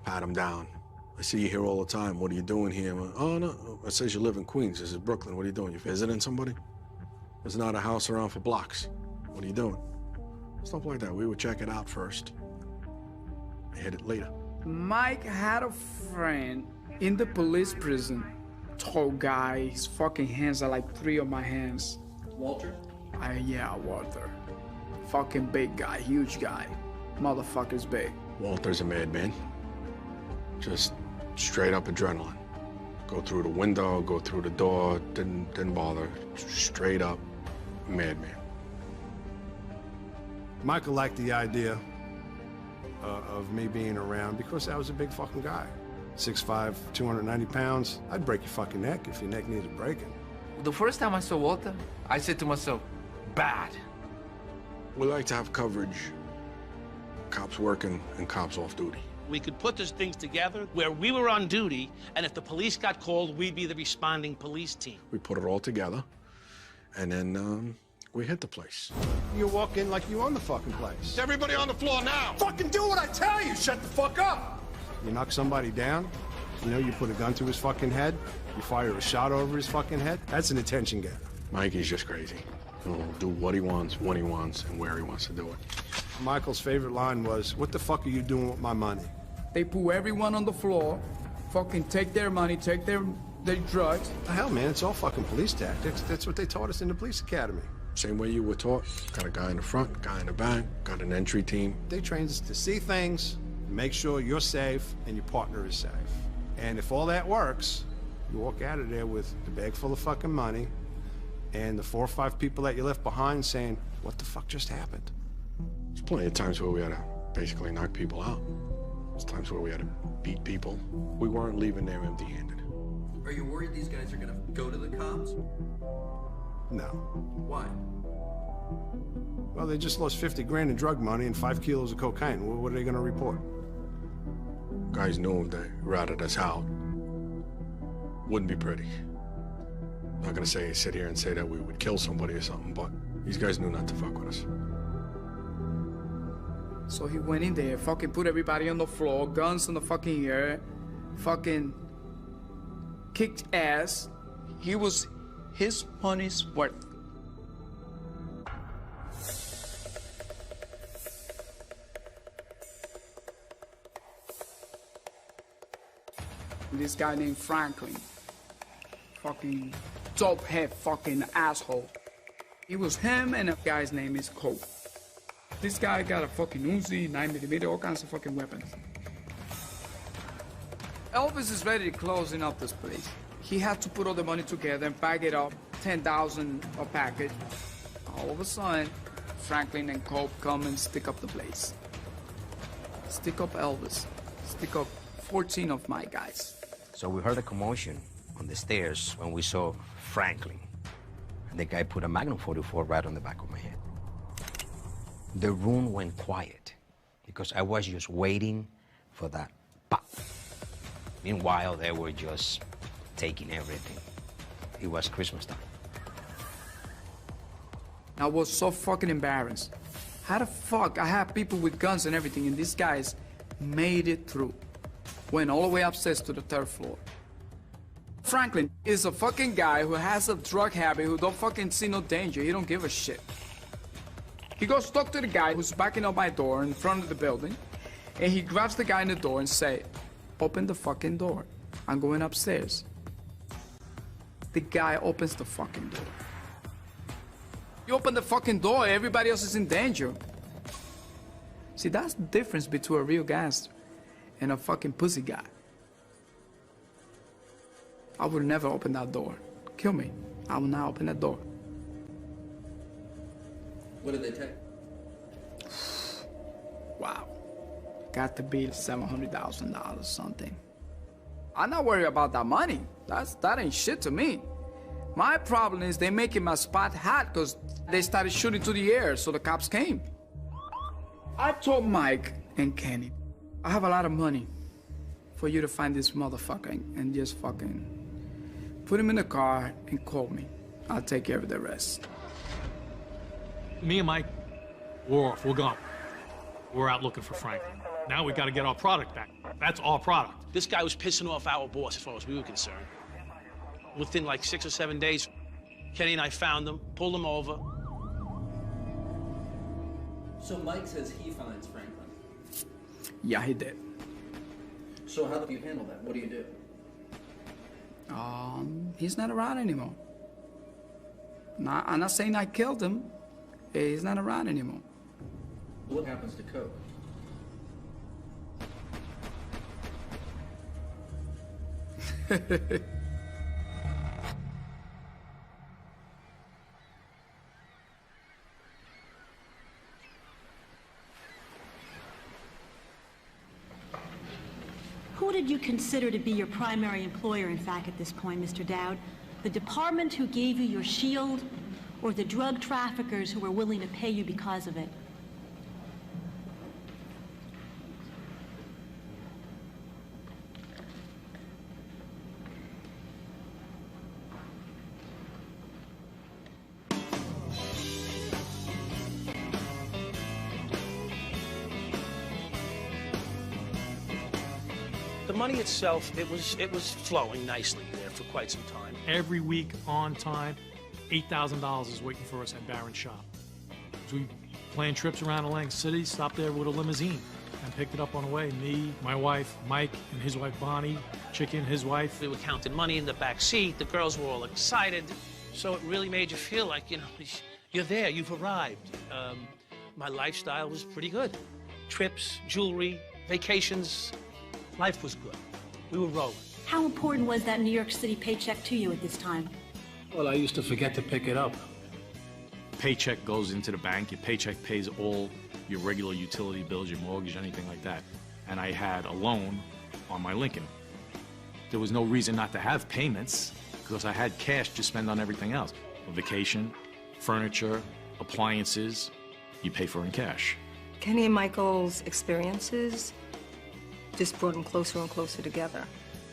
pat him down. I see you here all the time. What are you doing here? Oh, no, it says you live in Queens. This is Brooklyn. What are you doing? You visiting somebody? There's not a house around for blocks. What are you doing? Stuff like that. We would check it out first. Hit it later. Mike had a friend in the police prison. Tall guy, his fucking hands are like 3 of my hands. Walter? Yeah, Walter. Fucking big guy, huge guy. Motherfucker's big. Walter's a madman. Just straight up adrenaline. Go through the window, go through the door, didn't bother. Straight up madman. Michael liked the idea of me being around because I was a big fucking guy. 6'5", 290 pounds. I'd break your fucking neck if your neck needed breaking. The first time I saw Walter, I said to myself, bad. We like to have coverage. Cops working and cops off duty. We could put those things together where we were on duty, and if the police got called, we'd be the responding police team. We put it all together, and then we hit the place. You walk in like you own the fucking place. Everybody on the floor now! Fucking do what I tell you! Shut the fuck up! You knock somebody down, you know, you put a gun to his fucking head, you fire a shot over his fucking head, that's an attention getter. Mikey's just crazy. He'll do what he wants, when he wants, and where he wants to do it. Michael's favorite line was, what the fuck are you doing with my money? They put everyone on the floor, fucking take their money, take their drugs. The hell, man, it's all fucking police tactics. That's what they taught us in the police academy. Same way you were taught. Got a guy in the front, guy in the back, got an entry team. They trained us to see things, make sure you're safe and your partner is safe. And if all that works, you walk out of there with a bag full of fucking money and the 4 or 5 people that you left behind saying, what the fuck just happened? There's plenty of times where we had to basically knock people out. There's times where we had to beat people. We weren't leaving there empty-handed. Are you worried these guys are gonna go to the cops? No. Why? Well, they just lost 50 grand in drug money and 5 kilos of cocaine. What are they gonna report? Guys knew if they ratted us out, wouldn't be pretty. Not gonna sit here and say that we would kill somebody or something, but these guys knew not to fuck with us. So he went in there, fucking put everybody on the floor, guns in the fucking air, fucking kicked ass. He was his money's worth. This guy named Franklin, fucking dope head fucking asshole. It was him and a guy's name is Cole. This guy got a fucking Uzi, 9mm, all kinds of fucking weapons. Elvis is ready to closing up this place. He had to put all the money together and bag it up, 10,000 a package. All of a sudden, Franklin and Cope come and stick up the place. Stick up Elvis. Stick up 14 of my guys. So we heard a commotion on the stairs when we saw Franklin. And the guy put a Magnum 44 right on the back of my head. The room went quiet because I was just waiting for that pop. Meanwhile, they were just taking everything. It was Christmas time. I was so fucking embarrassed. How the fuck I had people with guns and everything, and these guys made it through. Went all the way upstairs to the 3rd floor. Franklin is a fucking guy who has a drug habit, who don't fucking see no danger. He don't give a shit. He goes to talk to the guy who's backing up my door in front of the building, and he grabs the guy in the door and say, open the fucking door. I'm going upstairs. The guy opens the fucking door. You open the fucking door, everybody else is in danger. See, that's the difference between a real gangster and a fucking pussy guy. I would never open that door. Kill me. I will not open that door. What did they take? Wow. Got to be $700,000 something. I'm not worried about that money. That ain't shit to me. My problem is they making my spot hot because they started shooting to the air, so the cops came. I told Mike and Kenny, I have a lot of money for you to find this motherfucker and just fucking put him in the car and call me. I'll take care of the rest. Me and Mike, we're off, we're gone. We're out looking for Franklin. Now we gotta get our product back. That's our product. This guy was pissing off our boss as far as we were concerned. Within like 6 or 7 days, Kenny and I found him, pulled him over. So Mike says he finds Franklin. Yeah, he did. So how do you handle that? What do you do? He's not around anymore. I'm not saying I killed him. He's not around anymore. What happens to Coke? Who did you consider to be your primary employer, in fact, at this point, Mr. Dowd? The department who gave you your shield, or the drug traffickers who were willing to pay you because of it? The money itself, it was flowing nicely there for quite some time. Every week, on time, $8,000 is waiting for us at Barron's shop. So we planned trips around Atlantic City, stopped there with a limousine, and picked it up on the way. Me, my wife, Mike, and his wife Bonnie, Chicken, his wife. We were counting money in the back seat. The girls were all excited. So it really made you feel like, you know, you're there, you've arrived. My lifestyle was pretty good. Trips, jewelry, vacations, life was good. We were rolling. How important was that New York City paycheck to you at this time? Well, I used to forget to pick it up. Paycheck goes into the bank. Your paycheck pays all your regular utility bills, your mortgage, anything like that. And I had a loan on my Lincoln. There was no reason not to have payments because I had cash to spend on everything else. A vacation, furniture, appliances, you pay for in cash. Kenny and Michael's experiences just brought them closer and closer together.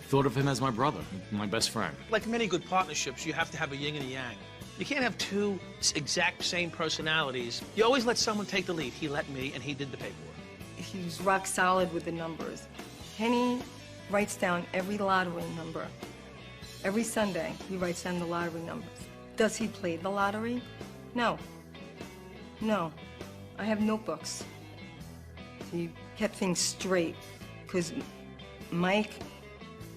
Thought of him as my brother, my best friend. Like many good partnerships, you have to have a yin and a yang. You can't have two exact same personalities. You always let someone take the lead. He let me, and he did the paperwork. He was rock solid with the numbers. Kenny writes down every lottery number. Every Sunday, he writes down the lottery numbers. Does he play the lottery? No. No. I have notebooks. He kept things straight, because Mike,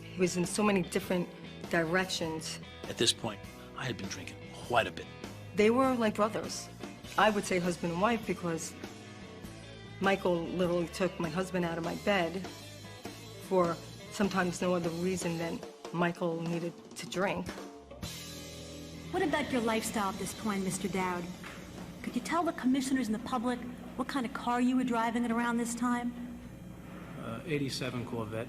he was in so many different directions. At this point, I had been drinking quite a bit. They were like brothers. I would say husband and wife because Michael literally took my husband out of my bed for sometimes no other reason than Michael needed to drink. What about your lifestyle at this point, Mr. Dowd? Could you tell the commissioners and the public what kind of car you were driving at around this time? 87 Corvette.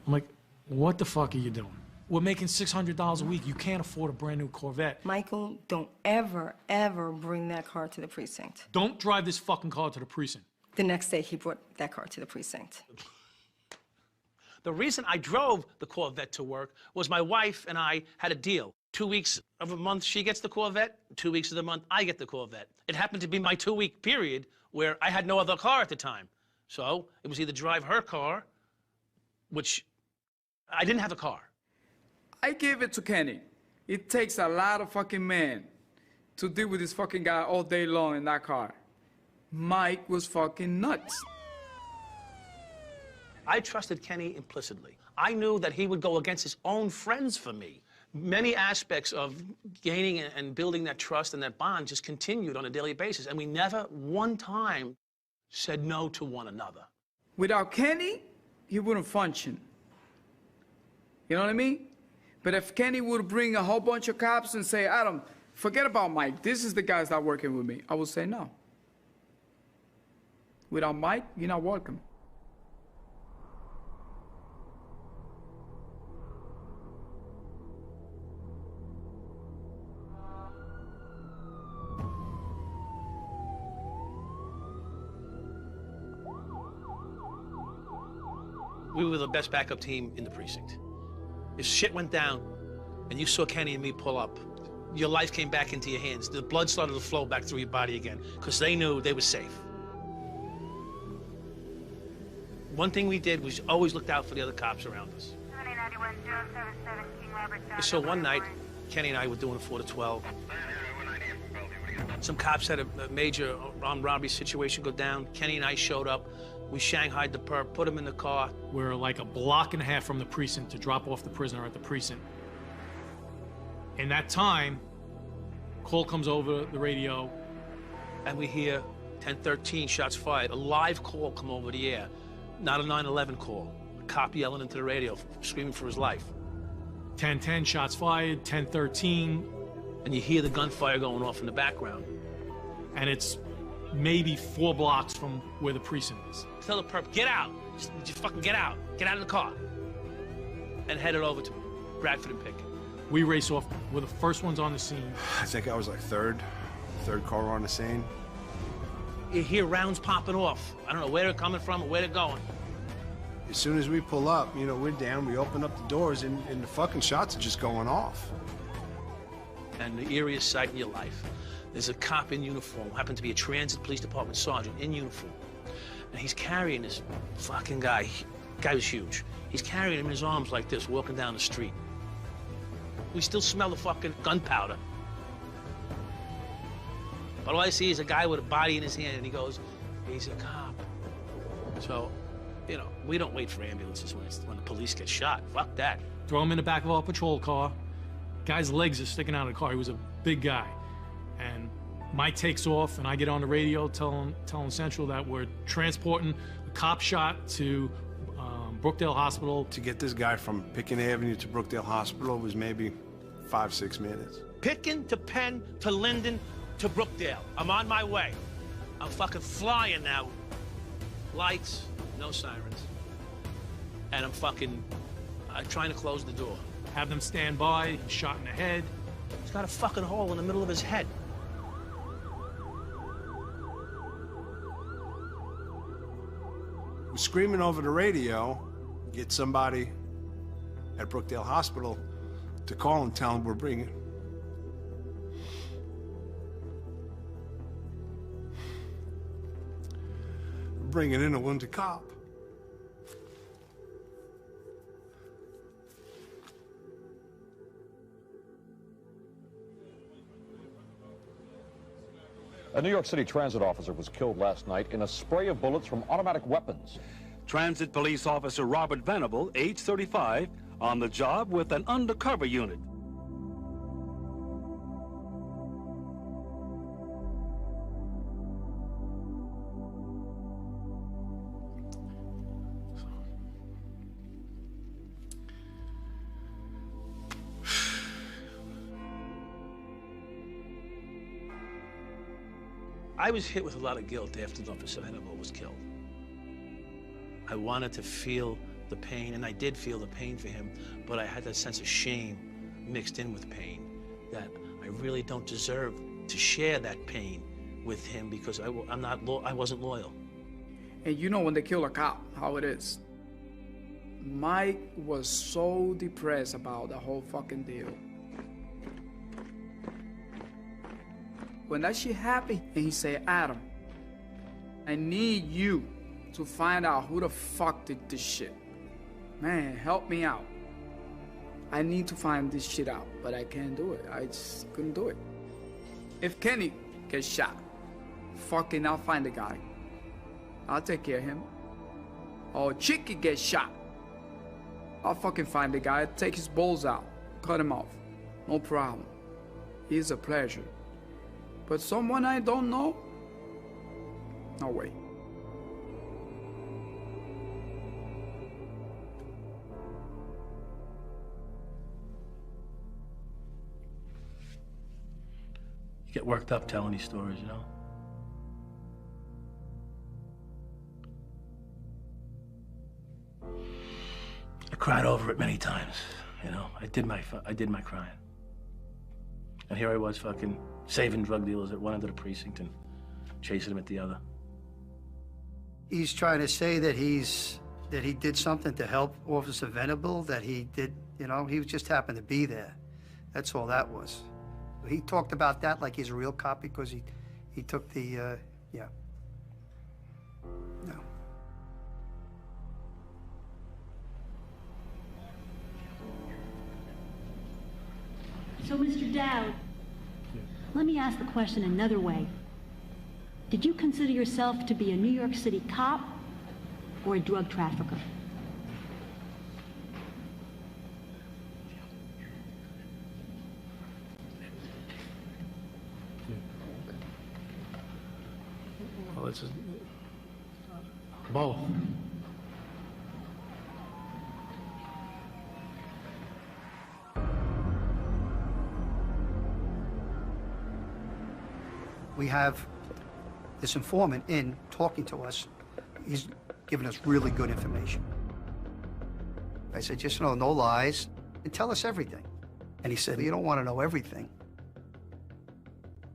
I'm like, what the fuck are you doing? We're making $600 a week. You can't afford a brand new Corvette. Michael, don't ever, ever bring that car to the precinct. Don't drive this fucking car to the precinct. The next day, he brought that car to the precinct. The reason I drove the Corvette to work was my wife and I had a deal. 2 weeks of a month, she gets the Corvette. 2 weeks of the month, I get the Corvette. It happened to be my 2-week period where I had no other car at the time. So it was either drive her car, which I didn't have a car. I gave it to Kenny. It takes a lot of fucking men to deal with this fucking guy all day long in that car. Mike was fucking nuts. I trusted Kenny implicitly. I knew that he would go against his own friends for me. Many aspects of gaining and building that trust and that bond just continued on a daily basis, and we never one time said no to one another. Without Kenny, he wouldn't function. You know what I mean? But if Kenny would bring a whole bunch of cops and say, Adam, forget about Mike, this is the guys that are working with me, I would say no. Without Mike, you're not welcome. We were the best backup team in the precinct. If shit went down and you saw Kenny and me pull up, your life came back into your hands. The blood started to flow back through your body again because they knew they were safe. One thing we did was always looked out for the other cops around us. So one night, Kenny and I were doing a 4 to 12. Some cops had a major armed robbery situation go down. Kenny and I showed up. We shanghaied the perp, put him in the car. We're like a block and a half from the precinct to drop off the prisoner at the precinct. In that time, call comes over the radio. And we hear 10-13 shots fired. A live call come over the air. Not a 911 call. A cop yelling into the radio, screaming for his life. 10-10 shots fired, 10-13. And you hear the gunfire going off in the background. And it's maybe 4 blocks from where the precinct is. Tell the perp, get out. Just fucking get out. Get out of the car. And headed over to Bradford and Pickett. We race off. We're the first ones on the scene. I think I was like third car on the scene. You hear rounds popping off. I don't know where they're coming from or where they're going. As soon as we pull up, you know, we're down, we open up the doors, and the fucking shots are just going off. And the eeriest sight in your life. There's a cop in uniform, happened to be a transit police department sergeant in uniform. And he's carrying this fucking guy. Guy was huge. He's carrying him in his arms like this, walking down the street. We still smell the fucking gunpowder. But all I see is a guy with a body in his hand, and he goes, he's a cop. So, you know, we don't wait for ambulances when the police get shot. Fuck that. Throw him in the back of our patrol car. Guy's legs are sticking out of the car. He was a big guy. And Mike takes off, and I get on the radio telling Central that we're transporting a cop shot to Brookdale Hospital. To get this guy from Pitkin Avenue to Brookdale Hospital was maybe 5-6 minutes. Pitkin to Penn to Linden to Brookdale. I'm on my way. I'm fucking flying now. Lights, no sirens. And I'm trying to close the door. Have them stand by, shot in the head. He's got a fucking hole in the middle of his head. We're screaming over the radio, get somebody at Brookdale Hospital to call and tell them we're bringing in a wounded cop. A New York City transit officer was killed last night in a spray of bullets from automatic weapons. Transit police officer Robert Venable, age 35, on the job with an undercover unit. I was hit with a lot of guilt after Officer Venable was killed. I wanted to feel the pain, and I did feel the pain for him, but I had that sense of shame mixed in with pain, that I really don't deserve to share that pain with him because I wasn't loyal. And you know when they kill a cop, how it is. Mike was so depressed about the whole fucking deal. When that shit happened, and he said, Adam, I need you to find out who the fuck did this shit. Man, help me out. I need to find this shit out, but I can't do it. I just couldn't do it. If Kenny gets shot, fucking I'll find the guy. I'll take care of him. Or Chicky gets shot, I'll fucking find the guy, take his balls out, cut him off. No problem. It's a pleasure. But someone I don't know? No way. You get worked up telling these stories, you know? I cried over it many times, you know? I did my crying. And here I was fucking saving drug dealers at one end of the precinct and chasing them at the other. He's trying to say that he did something to help Officer Venable, that he did, you know, he just happened to be there. That's all that was. He talked about that like he's a real cop because he took the, yeah. No. So, Mr. Dowd, let me ask the question another way. Did you consider yourself to be a New York City cop or a drug trafficker? Well, it's both. We have this informant in talking to us. He's giving us really good information. I said, just know, no lies, and tell us everything. And he said, you don't want to know everything.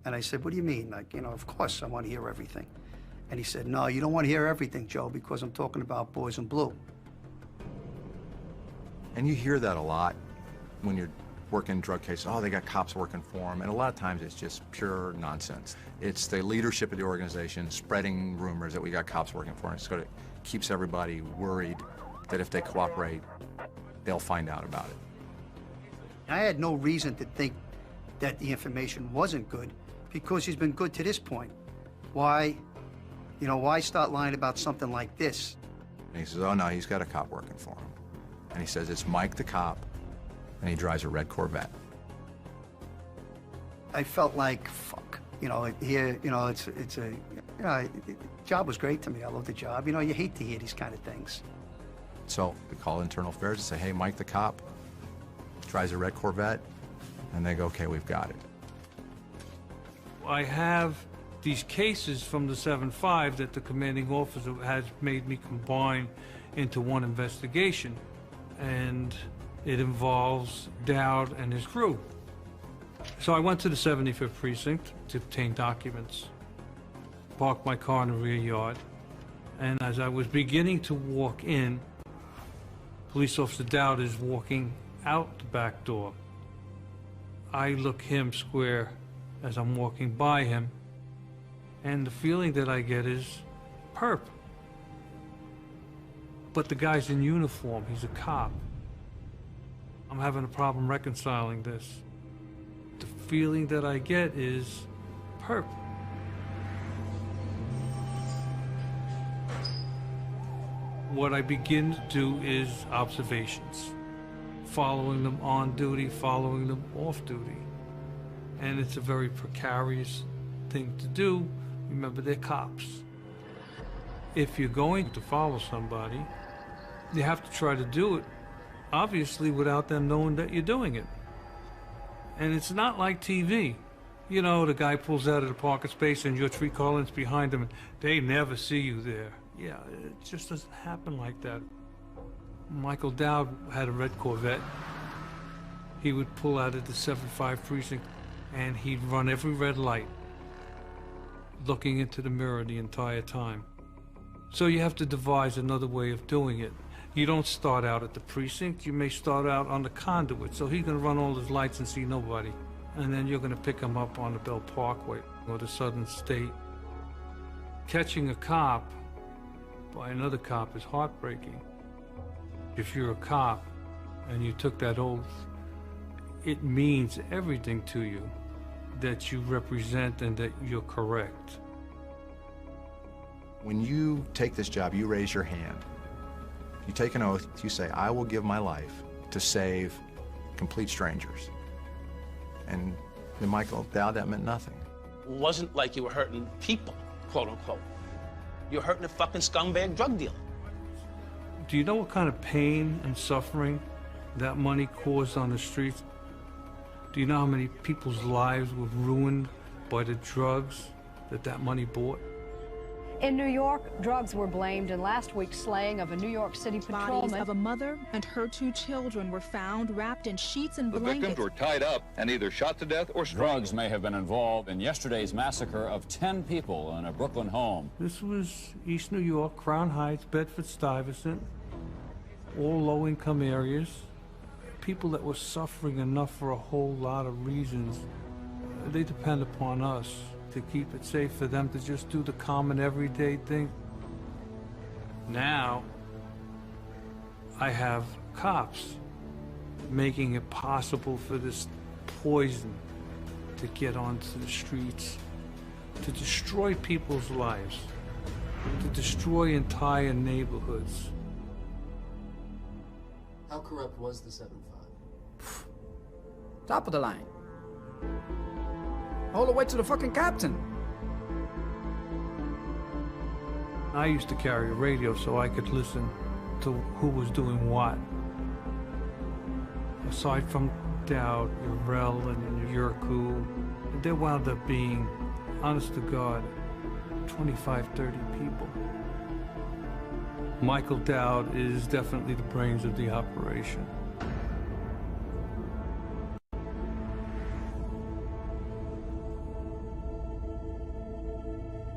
And I said, what do you mean? Like, you know, of course I want to hear everything. And he said, no, you don't want to hear everything, Joe, because I'm talking about Boys in Blue. And you hear that a lot when you're working drug cases. Oh, they got cops working for them. And a lot of times it's just pure nonsense. It's the leadership of the organization spreading rumors that we got cops working for us. It keeps everybody worried that if they cooperate, they'll find out about it. I had no reason to think that the information wasn't good because he's been good to this point. Why, you know, why start lying about something like this? And he says, oh no, he's got a cop working for him. And he says, it's Mike the cop, and he drives a red Corvette. I felt like, fuck, you know, here, you know, it's a, you know, the job was great to me. I love the job. You know, you hate to hear these kind of things. So we call internal affairs and say, hey, Mike the cop tries a red Corvette, and they go, okay, we've got it. I have these cases from the 7-5 that the commanding officer has made me combine into one investigation, and it involves Dowd and his crew. So I went to the 75th precinct to obtain documents, parked my car in the rear yard, and as I was beginning to walk in, Police Officer Dowd is walking out the back door. I look him square as I'm walking by him, and the feeling that I get is perp. But the guy's in uniform, he's a cop. I'm having a problem reconciling this. The feeling that I get is perp. What I begin to do is observations, following them on duty, following them off duty. And it's a very precarious thing to do. Remember, they're cops. If you're going to follow somebody, you have to try to do it, obviously, without them knowing that you're doing it. And it's not like TV. You know, the guy pulls out of the parking space and you're 3 car lengths behind him and they never see you there. Yeah, it just doesn't happen like that. Michael Dowd had a red Corvette. He would pull out of the 7-5 precinct and he'd run every red light, looking into the mirror the entire time. So you have to devise another way of doing it. You don't start out at the precinct, you may start out on the conduit. So he's gonna run all his lights and see nobody. And then you're gonna pick him up on the Bell Parkway or the Southern State. Catching a cop by another cop is heartbreaking. If you're a cop and you took that oath, it means everything to you that you represent and that you're correct. When you take this job, you raise your hand. You take an oath, you say, I will give my life to save complete strangers. And to Michael Dowd, that meant nothing. It wasn't like you were hurting people, quote unquote. You're hurting a fucking scumbag drug dealer. Do you know what kind of pain and suffering that money caused on the streets? Do you know how many people's lives were ruined by the drugs that money bought? In New York, drugs were blamed in last week's slaying of a New York City patrolman. Bodies of a mother and her 2 children were found wrapped in sheets and blankets. The victims were tied up and either shot to death or strangled. Drugs may have been involved in yesterday's massacre of 10 people in a Brooklyn home. This was East New York, Crown Heights, Bedford-Stuyvesant, all low-income areas. People that were suffering enough for a whole lot of reasons. They depend upon us to keep it safe for them to just do the common everyday thing. Now, I have cops making it possible for this poison to get onto the streets, to destroy people's lives, to destroy entire neighborhoods. How corrupt was the 7-5? Top of the line. All the way to the fucking captain. I used to carry a radio so I could listen to who was doing what. Aside from Dowd, Urel, and Yurku, there wound up being, honest to God, 25, 30 people. Michael Dowd is definitely the brains of the operation.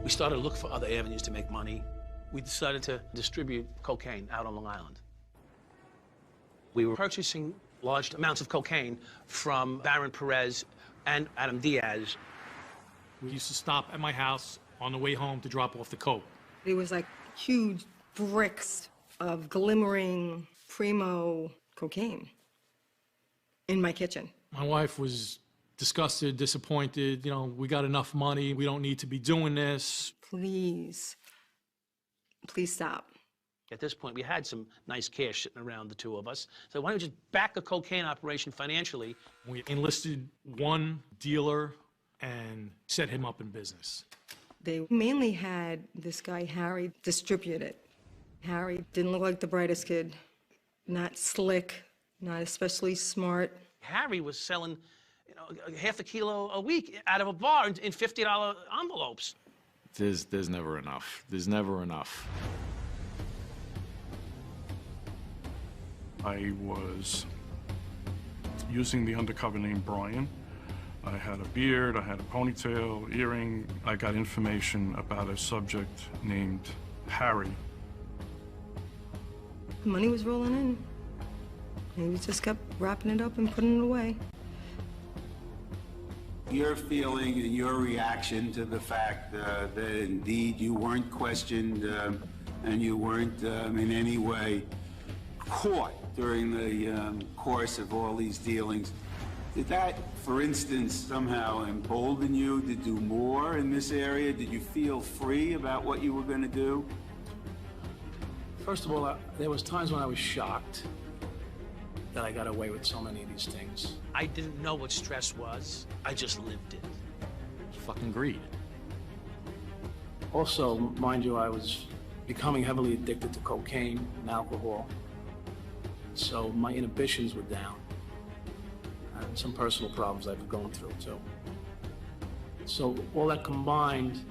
We started to look for other avenues to make money. We decided to distribute cocaine out on Long Island. We were purchasing large amounts of cocaine from Baron Perez and Adam Diaz. We used to stop at my house on the way home to drop off the coke. It was like huge bricks of glimmering primo cocaine in my kitchen. My wife was disgusted, disappointed. You know, we got enough money. We don't need to be doing this. Please stop. At this point, we had some nice cash sitting around the two of us. So why don't we just back a cocaine operation financially? We enlisted one dealer and set him up in business. They mainly had this guy, Harry, distribute it. Harry didn't look like the brightest kid. Not slick, not especially smart. Harry was selling, you know, half a kilo a week out of a bar in $50 envelopes. There's never enough. There's never enough. I was using the undercover name Brian. I had a beard, I had a ponytail, earring. I got information about a subject named Harry. The money was rolling in. And he just kept wrapping it up and putting it away. Your feeling and your reaction to the fact that indeed you weren't questioned and you weren't in any way caught during the course of all these dealings, did that, for instance, somehow embolden you to do more in this area? Did you feel free about what you were going to do? First of all, there was times when I was shocked that I got away with so many of these things. I didn't know what stress was. I just lived it. Fucking greed. Also, mind you, I was becoming heavily addicted to cocaine and alcohol. So my inhibitions were down. And some personal problems I've been going through, too. So all that combined,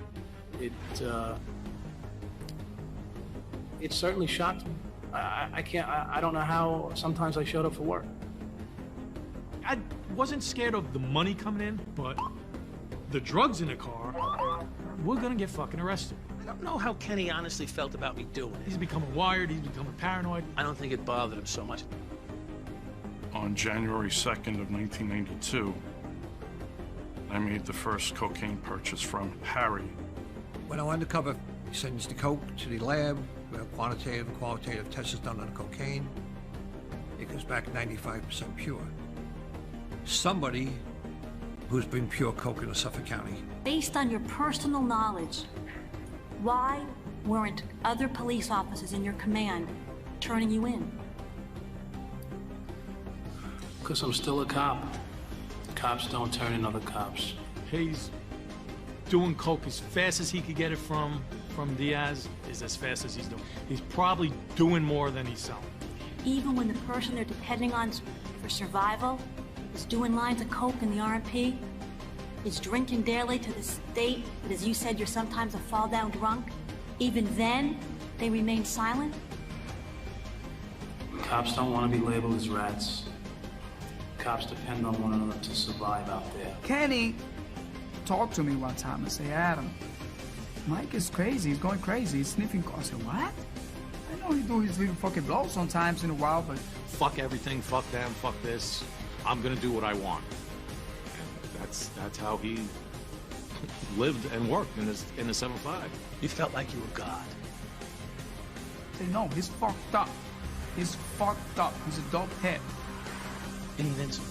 it certainly shocked me. I don't know how sometimes I showed up for work. I wasn't scared of the money coming in, but the drugs in the car, we're gonna get fucking arrested. I don't know how Kenny honestly felt about me doing it. He's becoming wired, he's becoming paranoid. I don't think it bothered him so much. On January 2nd of 1992, I made the first cocaine purchase from Harry. When I went undercover, he sends the coke to the lab, where quantitative and qualitative tests is done on the cocaine. It comes back 95% pure. Somebody who's been pure coke in Suffolk County. Based on your personal knowledge, why weren't other police officers in your command turning you in? Because I'm still a cop. Cops don't turn in other cops. He's doing coke as fast as he could get it from Diaz is as fast as he's doing. He's probably doing more than he's selling. Even when the person they're depending on for survival is doing lines of coke in the R&P, is drinking daily to the state that, as you said, you're sometimes a fall-down drunk, even then, they remain silent? Cops don't want to be labeled as rats. Cops depend on one another to survive out there. Kenny talked to me one time and said, Adam, Mike is crazy. He's going crazy. He's sniffing coke. I said, what? I know he do his little fucking blow sometimes in a while, but... Fuck everything, fuck them, fuck this. I'm gonna do what I want. And that's how he lived and worked in the 7-5. You felt like you were God. I said, no, he's fucked up. He's fucked up. He's a dope head. Invincible.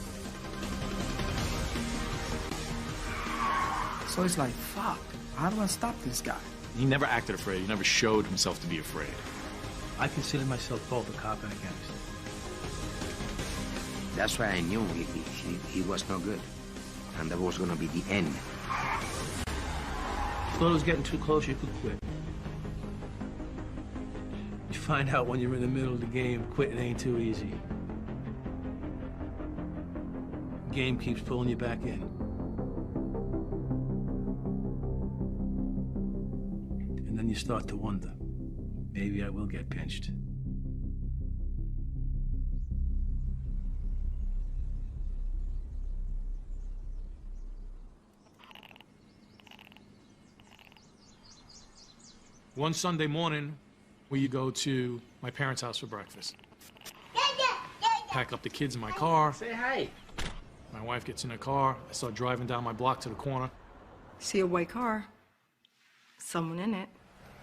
So it's like, fuck. How do I stop this guy? He never acted afraid. He never showed himself to be afraid. I consider myself both a cop and a gangster. That's why I knew he was no good. And that was going to be the end. Thought it was getting too close, you could quit. You find out when you're in the middle of the game, quitting ain't too easy. The game keeps pulling you back in. And then you start to wonder, maybe I will get pinched. One Sunday morning, we go to my parents' house for breakfast. Pack up the kids in my car. Say hi. My wife gets in the car. I start driving down my block to the corner. See a white car. Someone in it.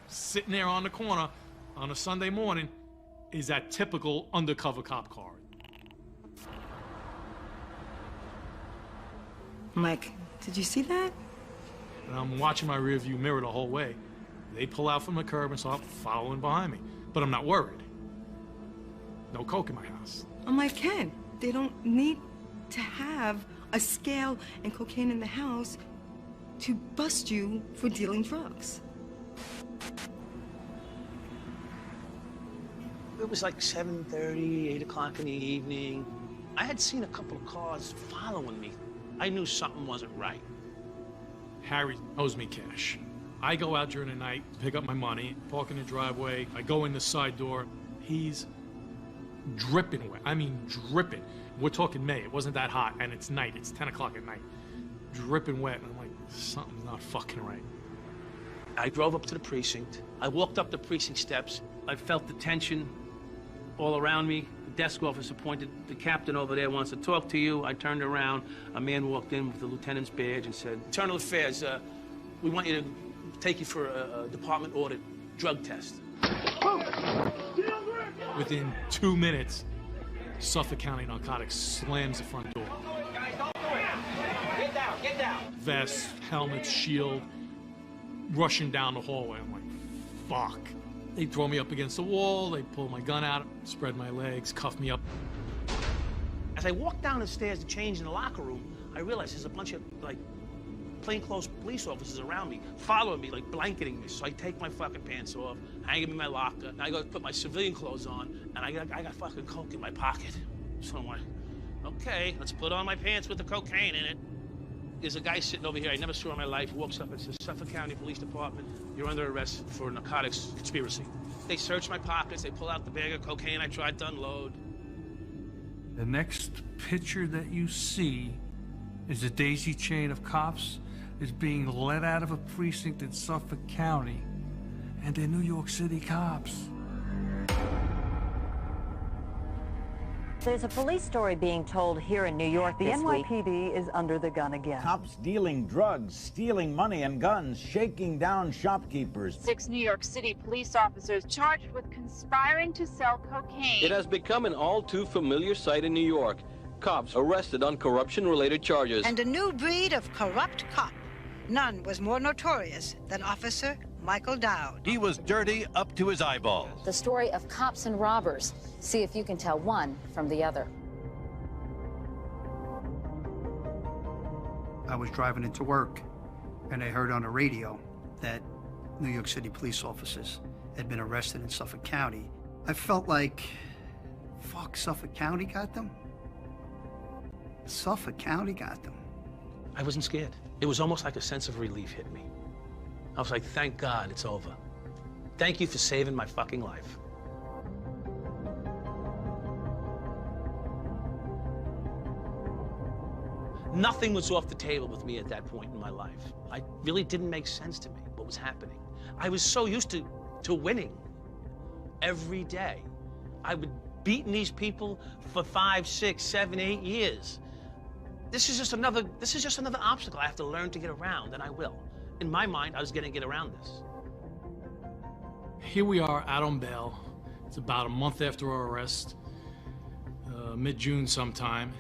Sitting there on the corner on a Sunday morning is that typical undercover cop car. Mike, did you see that? And I'm watching my rearview mirror the whole way. They pull out from the curb and start following behind me. But I'm not worried. No coke in my house. I'm like, Ken, they don't need to have a scale and cocaine in the house to bust you for dealing drugs. It was like 7:30, 8 o'clock in the evening. I had seen a couple of cars following me. I knew something wasn't right. Harry owes me cash. I go out during the night, pick up my money, park in the driveway. I go in the side door. He's dripping wet. I mean, dripping. We're talking May. It wasn't that hot, and it's night. It's 10 o'clock at night. Dripping wet, and I'm like, something's not fucking right. I drove up to the precinct. I walked up the precinct steps. I felt the tension all around me. The desk officer pointed, the captain over there wants to talk to you. I turned around. A man walked in with the lieutenant's badge and said, Internal Affairs, we want you to take you for a department audit drug test. Within 2 minutes, Suffolk County Narcotics slams the front door. Guys, don't do it. Get down, get down. Vest, helmet, shield, rushing down the hallway. I'm like, fuck. They throw me up against the wall, they pull my gun out, spread my legs, cuff me up. As I walked down the stairs to change in the locker room, I realized there's a bunch of, like, plainclothes police officers around me, following me, like blanketing me. So I take my fucking pants off, hang them in my locker, and I go put my civilian clothes on, and I got fucking coke in my pocket. So I'm like, okay, let's put on my pants with the cocaine in it. There's a guy sitting over here I never saw in my life, walks up and says, Suffolk County Police Department, you're under arrest for narcotics conspiracy. They search my pockets, they pull out the bag of cocaine I tried to unload. The next picture that you see is a daisy chain of cops is being let out of a precinct in Suffolk County, and they're New York City cops. There's a police story being told here in New York this week. The NYPD is under the gun again. Cops dealing drugs, stealing money and guns, shaking down shopkeepers. 6 New York City police officers charged with conspiring to sell cocaine. It has become an all too familiar sight in New York. Cops arrested on corruption-related charges. And a new breed of corrupt cop. None was more notorious than Officer Michael Dowd. He was dirty up to his eyeballs. The story of cops and robbers. See if you can tell one from the other. I was driving into work, and I heard on the radio that New York City police officers had been arrested in Suffolk County. I felt like, fuck, Suffolk County got them? Suffolk County got them. I wasn't scared. It was almost like a sense of relief hit me. I was like, thank God it's over. Thank you for saving my fucking life. Nothing was off the table with me at that point in my life. It really didn't make sense to me what was happening. I was so used to winning every day. I would beating these people for 5, 6, 7, 8 years. This is just another obstacle I have to learn to get around, and I will. In my mind, I was going to get around this. Here we are out on bail. It's about a month after our arrest, mid-June sometime,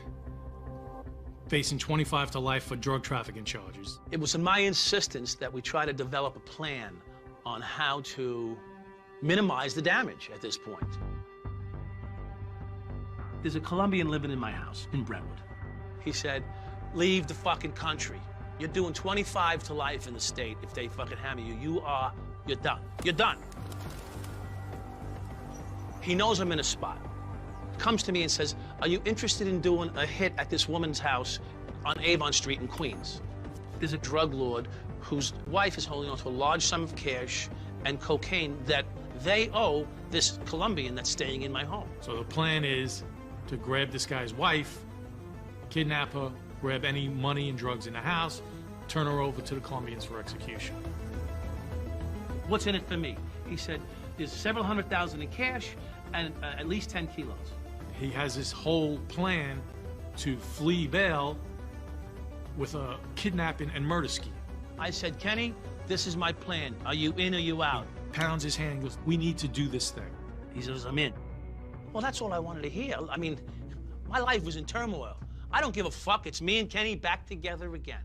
facing 25 to life for drug trafficking charges. It was in my insistence that we try to develop a plan on how to minimize the damage at this point. There's a Colombian living in my house in Brentwood. He said, leave the fucking country. You're doing 25 to life in the state if they fucking hammer you. You're done. You're done. He knows I'm in a spot. Comes to me and says, are you interested in doing a hit at this woman's house on Avon Street in Queens? There's a drug lord whose wife is holding on to a large sum of cash and cocaine that they owe this Colombian that's staying in my home. So the plan is to grab this guy's wife, kidnap her, grab any money and drugs in the house, turn her over to the Colombians for execution. What's in it for me? He said, there's several $100,000 in cash and at least 10 kilos. He has this whole plan to flee bail with a kidnapping and murder scheme. I said, Kenny, this is my plan. Are you in or you out? He pounds his hand and goes, we need to do this thing. He says, I'm in. Well, that's all I wanted to hear. I mean, my life was in turmoil. I don't give a fuck. It's me and Kenny back together again.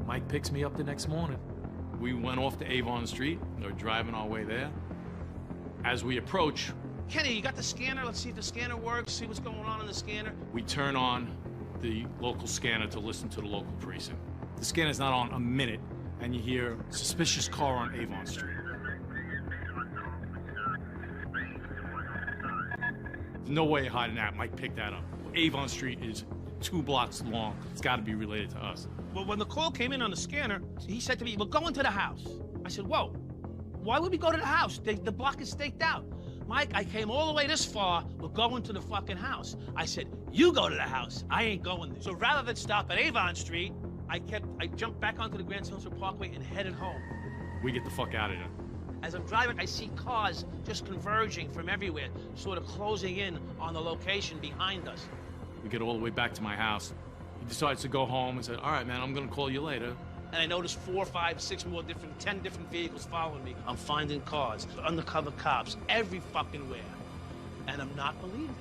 Mike picks me up the next morning. We went off to Avon Street. We're driving our way there. As we approach... Kenny, you got the scanner? Let's see if the scanner works, see what's going on in the scanner. We turn on the local scanner to listen to the local precinct. The scanner's not on a minute, and you hear suspicious car on Avon Street. There's no way of hiding that. Mike picked that up. Avon Street is 2 blocks long. It's got to be related to us. Well, when the call came in on the scanner, he said to me, we're going to the house. I said, whoa, why would we go to the house? The block is staked out. Mike, I came all the way this far, we're going to the fucking house. I said, you go to the house, I ain't going there. So rather than stop at Avon Street, I jumped back onto the Grand Central Parkway and headed home. We get the fuck out of there. As I'm driving, I see cars just converging from everywhere, sort of closing in on the location behind us. We get all the way back to my house. He decides to go home and said, all right, man, I'm gonna call you later. And I noticed 4, 5, 6 more 10 different vehicles following me. I'm finding cars, undercover cops, every fucking where. And I'm not believing it.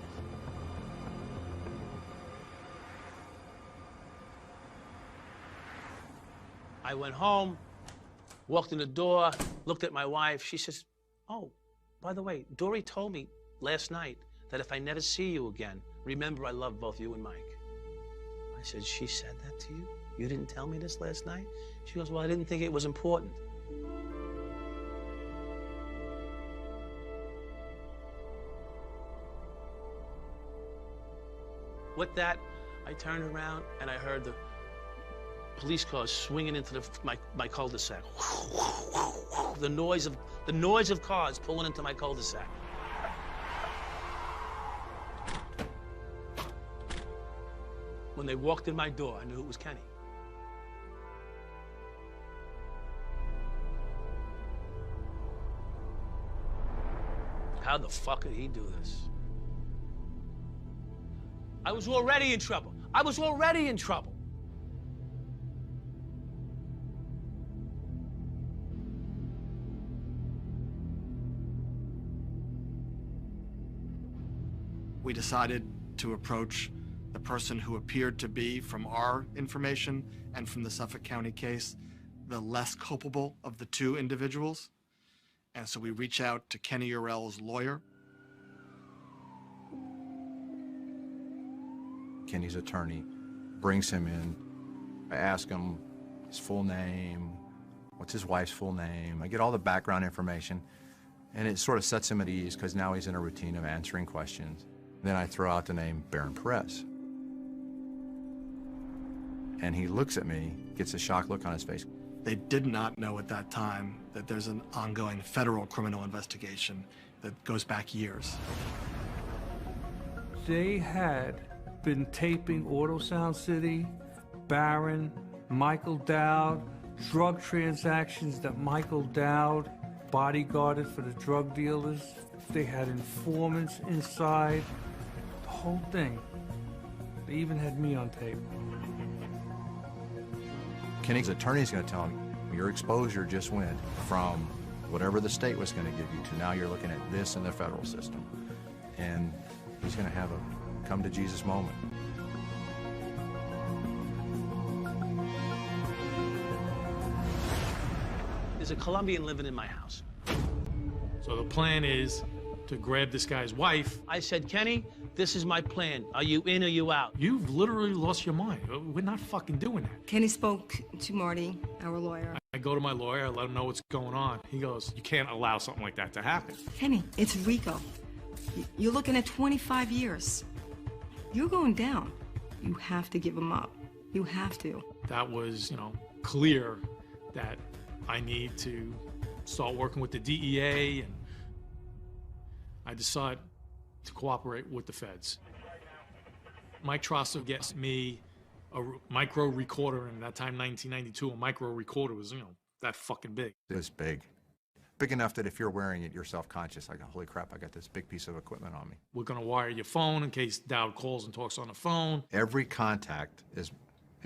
I went home, walked in the door, looked at my wife. She says, oh, by the way, Dory told me last night that if I never see you again, remember I love both you and Mike. I said, she said that to you? You didn't tell me this last night? She goes, well, I didn't think it was important. With that, I turned around and I heard the police cars swinging into my cul-de-sac. The noise of cars pulling into my cul-de-sac. When they walked in my door, I knew it was Kenny. How the fuck did he do this? I was already in trouble. I was already in trouble. We decided to approach the person who appeared to be, from our information and from the Suffolk County case, the less culpable of the 2 individuals. And so we reach out to Kenny Urell's lawyer. Kenny's attorney brings him in. I ask him his full name, what's his wife's full name. I get all the background information, and it sort of sets him at ease because now he's in a routine of answering questions. Then I throw out the name Baron Perez. And he looks at me, gets a shocked look on his face. They did not know at that time that there's an ongoing federal criminal investigation that goes back years. They had been taping Auto Sound City, Barron, Michael Dowd, drug transactions that Michael Dowd bodyguarded for the drug dealers. They had informants inside, the whole thing. They even had me on tape. Kenny's attorney's going to tell him, your exposure just went from whatever the state was going to give you to now you're looking at this in the federal system. And he's going to have a come-to-Jesus moment. There's a Colombian living in my house. So the plan is to grab this guy's wife. I said, Kenny, this is my plan. Are you in or you out? You've literally lost your mind. We're not fucking doing that. Kenny spoke to Marty, our lawyer. I go to my lawyer, I let him know what's going on. He goes, you can't allow something like that to happen. Kenny, it's Rico. You're looking at 25 years. You're going down. You have to give him up. You have to. That was, clear that I need to start working with the DEA, and I decided to cooperate with the feds. Mike Trosso gets me a micro recorder, and at that time, 1992, a micro recorder was, that fucking big. It was big. Big enough that if you're wearing it, you're self-conscious. Like, holy crap, I got this big piece of equipment on me. We're gonna wire your phone in case Dowd calls and talks on the phone. Every contact, as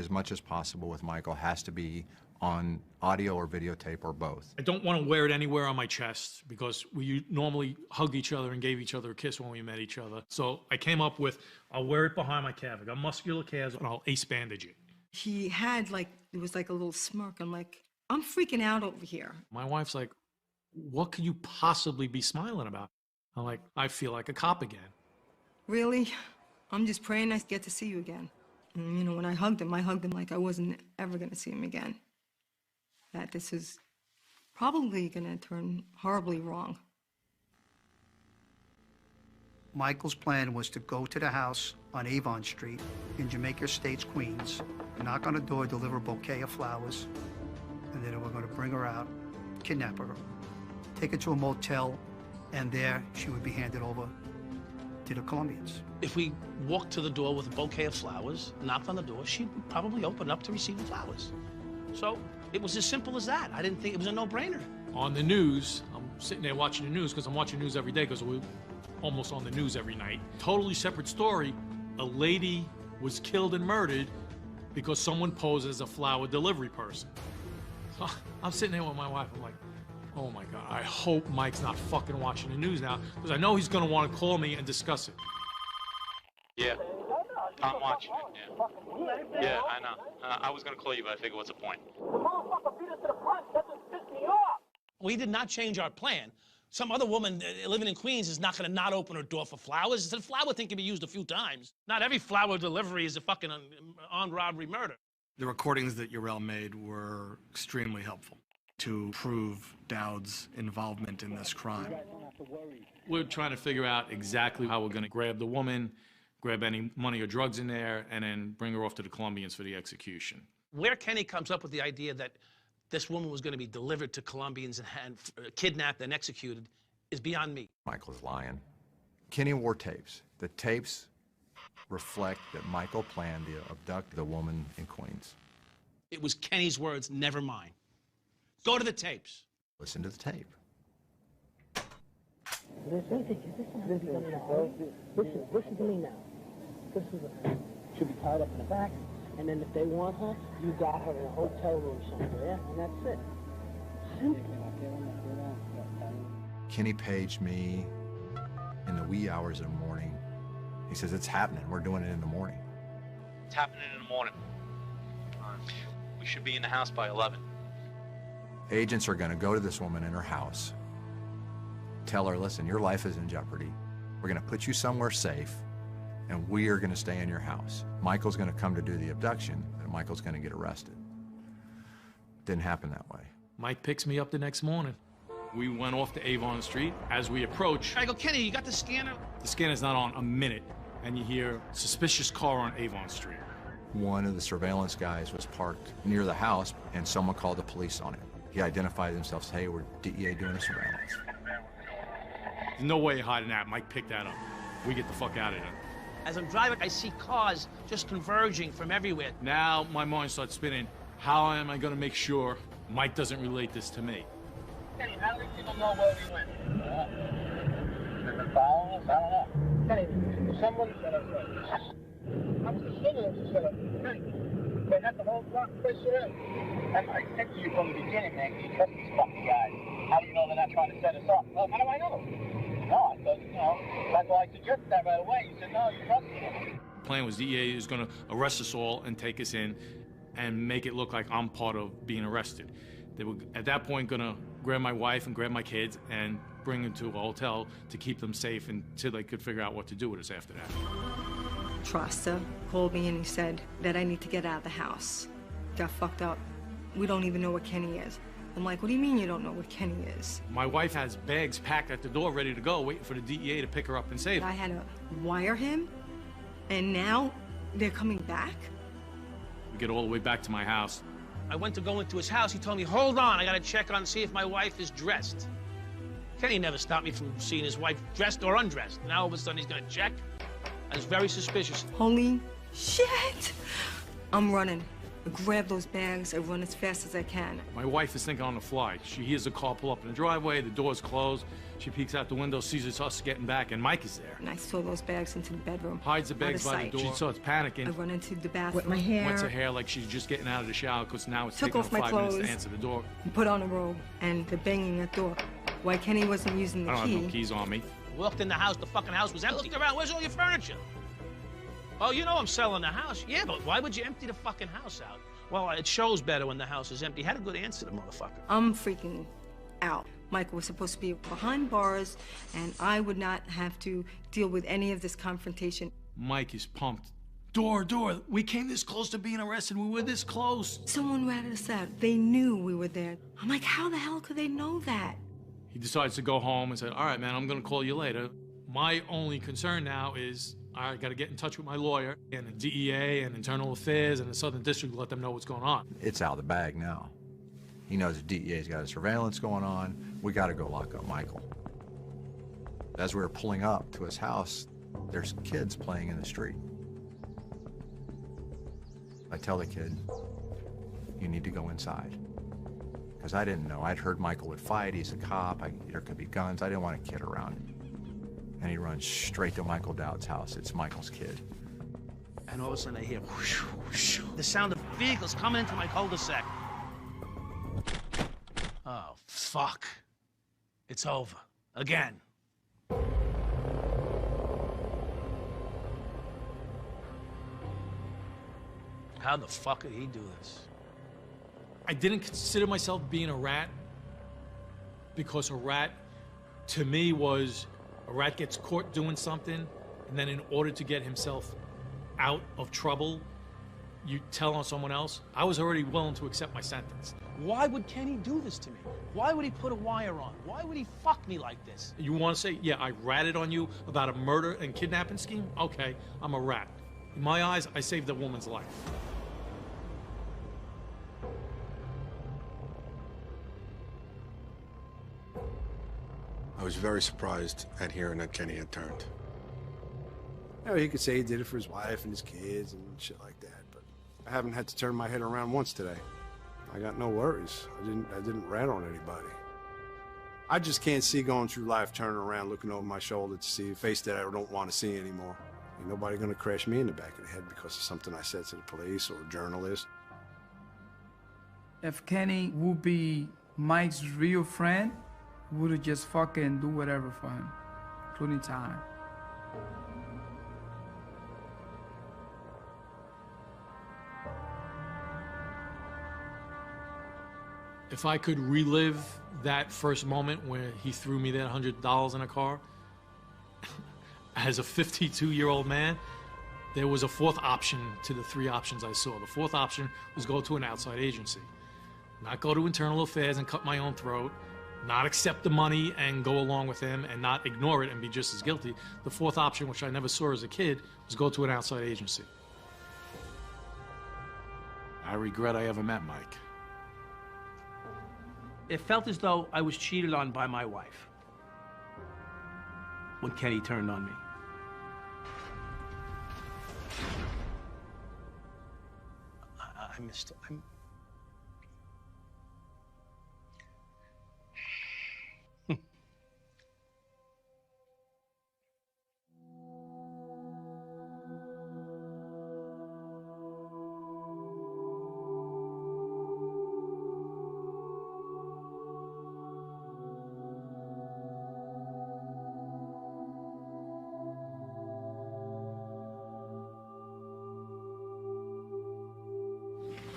much as possible with Michael, has to be on audio or videotape or both. I don't want to wear it anywhere on my chest because we normally hugged each other and gave each other a kiss when we met each other. So I came up with, I'll wear it behind my calf. I got muscular calves, and I'll ace bandage it. He had it was like a little smirk. I'm like, I'm freaking out over here. My wife's like, what could you possibly be smiling about? I'm like, I feel like a cop again. Really? I'm just praying I get to see you again. And, you know, when I hugged him like I wasn't ever going to see him again. That this is probably going to turn horribly wrong. Michael's plan was to go to the house on Avon Street in Jamaica Estates, Queens, knock on the door, deliver a bouquet of flowers, and then they were going to bring her out, kidnap her, take her to a motel, and there she would be handed over to the Colombians. If we walked to the door with a bouquet of flowers, knocked on the door, she'd probably open up to receive the flowers. So it was as simple as that. I didn't think it was a no-brainer. On the news, I'm sitting there watching the news because I'm watching news every day because we're almost on the news every night. Totally separate story. A lady was killed and murdered because someone posed as a flower delivery person. So I'm sitting there with my wife. I'm like, oh my God, I hope Mike's not fucking watching the news now because I know he's going to want to call me and discuss it. Yeah, I'm watching it, yeah. Yeah, I know. I was going to call you, but I figured what's the point? We did not change our plan. Some other woman living in Queens is not going to not open her door for flowers. The flower thing can be used a few times. Not every flower delivery is a fucking armed robbery murder. The recordings that Urel made were extremely helpful to prove Dowd's involvement in this crime. We're trying to figure out exactly how we're going to grab the woman, grab any money or drugs in there, and then bring her off to the Colombians for the execution. Where Kenny comes up with the idea that this woman was going to be delivered to Colombians and kidnapped and executed is beyond me. Michael's lying. Kenny wore tapes. The tapes reflect that Michael planned to abduct the woman in Queens. It was Kenny's words, never mine. Go to the tapes. Listen to the tape. Listen to me now. She'll be tied up in the back, and then if they want her, you got her in a hotel room somewhere, and that's it. Simple. Kenny paged me in the wee hours of the morning. He says, it's happening. We're doing it in the morning. It's happening in the morning. We should be in the house by 11. Agents are going to go to this woman in her house, tell her, listen, your life is in jeopardy. We're going to put you somewhere safe, and we are going to stay in your house. Michael's going to come to do the abduction, and Michael's going to get arrested. Didn't happen that way. Mike picks me up the next morning. We went off to Avon Street. As we approach, I go, Kenny, you got the scanner? The scanner's not on a minute, and you hear suspicious car on Avon Street. One of the surveillance guys was parked near the house, and someone called the police on it. He identified himself as, hey, we're DEA doing a surveillance. There's no way of hiding that. Mike picked that up. We get the fuck out of there. As I'm driving, I see cars just converging from everywhere. Now my mind starts spinning. How am I going to make sure Mike doesn't relate this to me? Kenny, how do these people know where we went? They've been following us? I don't know. Kenny, someone said us. I was the singer who said it. Kenny, they had the whole block pushed in. I said to you from the beginning, man, you trust these fucking guys. How do you know they're not trying to set us up? Well, how do I know? No, I thought, you know, that's why I suggested that right away. You said, no, you trust me. The plan was DEA is going to arrest us all and take us in and make it look like I'm part of being arrested. They were, at that point, going to grab my wife and grab my kids and bring them to a hotel to keep them safe until they could figure out what to do with us after that. Trasta called me and he said that I need to get out of the house. Got fucked up. We don't even know where Kenny is. I'm like, what do you mean you don't know where Kenny is? My wife has bags packed at the door ready to go, waiting for the DEA to pick her up and save her. I had to wire him, and now they're coming back? We get all the way back to my house. I went to go into his house. He told me, hold on, I got to check on, see if my wife is dressed. Kenny never stopped me from seeing his wife dressed or undressed. Now all of a sudden he's going to check. I was very suspicious. Holy shit! I'm running. I grab those bags, I run as fast as I can. My wife is thinking on the fly. She hears the car pull up in the driveway, the door's closed. She peeks out the window, sees it's us getting back, and Mike is there. And I throw those bags into the bedroom. Hides the bags by the door. She starts panicking. I run into the bathroom. With my hair. Wets her hair like she's just getting out of the shower, because now it's Took taking off her my 5 minutes clothes. to answer the door. Put on a robe, and they're banging at the door. Why Kenny wasn't using the I don't key. have no keys on me. Walked in the house, the fucking house was empty. Looked around, where's all your furniture? Oh, you know I'm selling the house. Yeah, but why would you empty the fucking house out? Well, it shows better when the house is empty. Had a good answer, the motherfucker. I'm freaking out. Michael was supposed to be behind bars, and I would not have to deal with any of this confrontation. Mike is pumped. Door. We came this close to being arrested. We were this close. Someone ratted us out. They knew we were there. I'm like, how the hell could they know that? He decides to go home and said, all right, man, I'm gonna call you later. My only concern now is I gotta get in touch with my lawyer and the DEA and Internal Affairs and the Southern District to let them know what's going on. It's out of the bag now. He knows the DEA's got a surveillance going on. We gotta go lock up Michael. As we were pulling up to his house, there's kids playing in the street. I tell the kid, you need to go inside. Because I didn't know. I'd heard Michael would fight, he's a cop, there could be guns. I didn't want a kid around. And he runs straight to Michael Dowd's house. It's Michael's kid. And all of a sudden I hear whoosh, whoosh, the sound of vehicles coming into my cul-de-sac. Oh, fuck. It's over. Again. How the fuck did he do this? I didn't consider myself being a rat because a rat, to me, was a rat gets caught doing something, and then in order to get himself out of trouble, you tell on someone else. I was already willing to accept my sentence. Why would Kenny do this to me? Why would he put a wire on? Why would he fuck me like this? You want to say, yeah, I ratted on you about a murder and kidnapping scheme? Okay, I'm a rat. In my eyes, I saved a woman's life. I was very surprised at hearing that Kenny had turned. You know, he could say he did it for his wife and his kids and shit like that, but I haven't had to turn my head around once today. I got no worries. I didn't rat on anybody. I just can't see going through life turning around, looking over my shoulder to see a face that I don't want to see anymore. Ain't nobody gonna crash me in the back of the head because of something I said to the police or a journalist. If Kenny would be Mike's real friend, would have just fucking do whatever for him, including time. If I could relive that first moment where he threw me that $100 in a car, as a 52-year-old man, there was a fourth option to the three options I saw. The fourth option was go to an outside agency, not go to Internal Affairs and cut my own throat, not accept the money and go along with him and not ignore it and be just as guilty. The fourth option, which I never saw as a kid, was go to an outside agency. I regret I ever met Mike. It felt as though I was cheated on by my wife when Kenny turned on me. I missed it.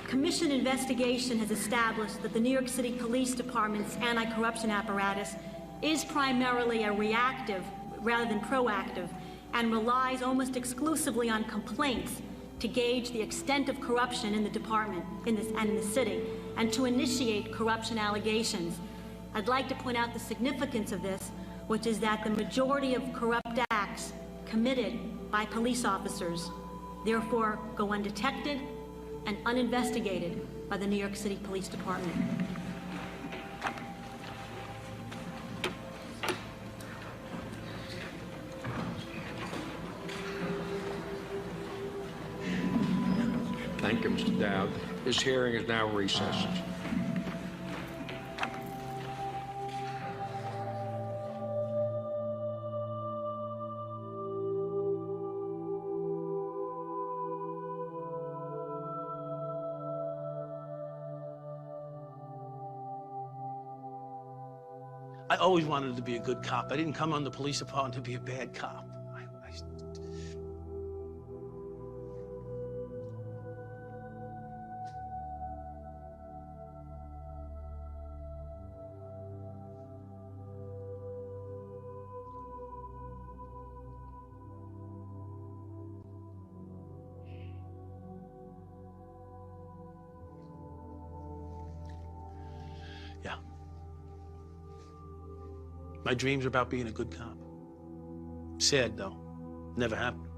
Commission investigation has established that the New York City Police Department's anti-corruption apparatus is primarily a reactive rather than proactive and relies almost exclusively on complaints to gauge the extent of corruption in the department and in the city and to initiate corruption allegations. I'd like to point out the significance of this, which is that the majority of corrupt acts committed by police officers therefore go undetected and uninvestigated by the New York City Police Department. Thank you, Mr. Dowd. This hearing is now recessed. I always wanted to be a good cop. I didn't come on the police department to be a bad cop. My dreams are about being a good cop. Sad, though. Never happened.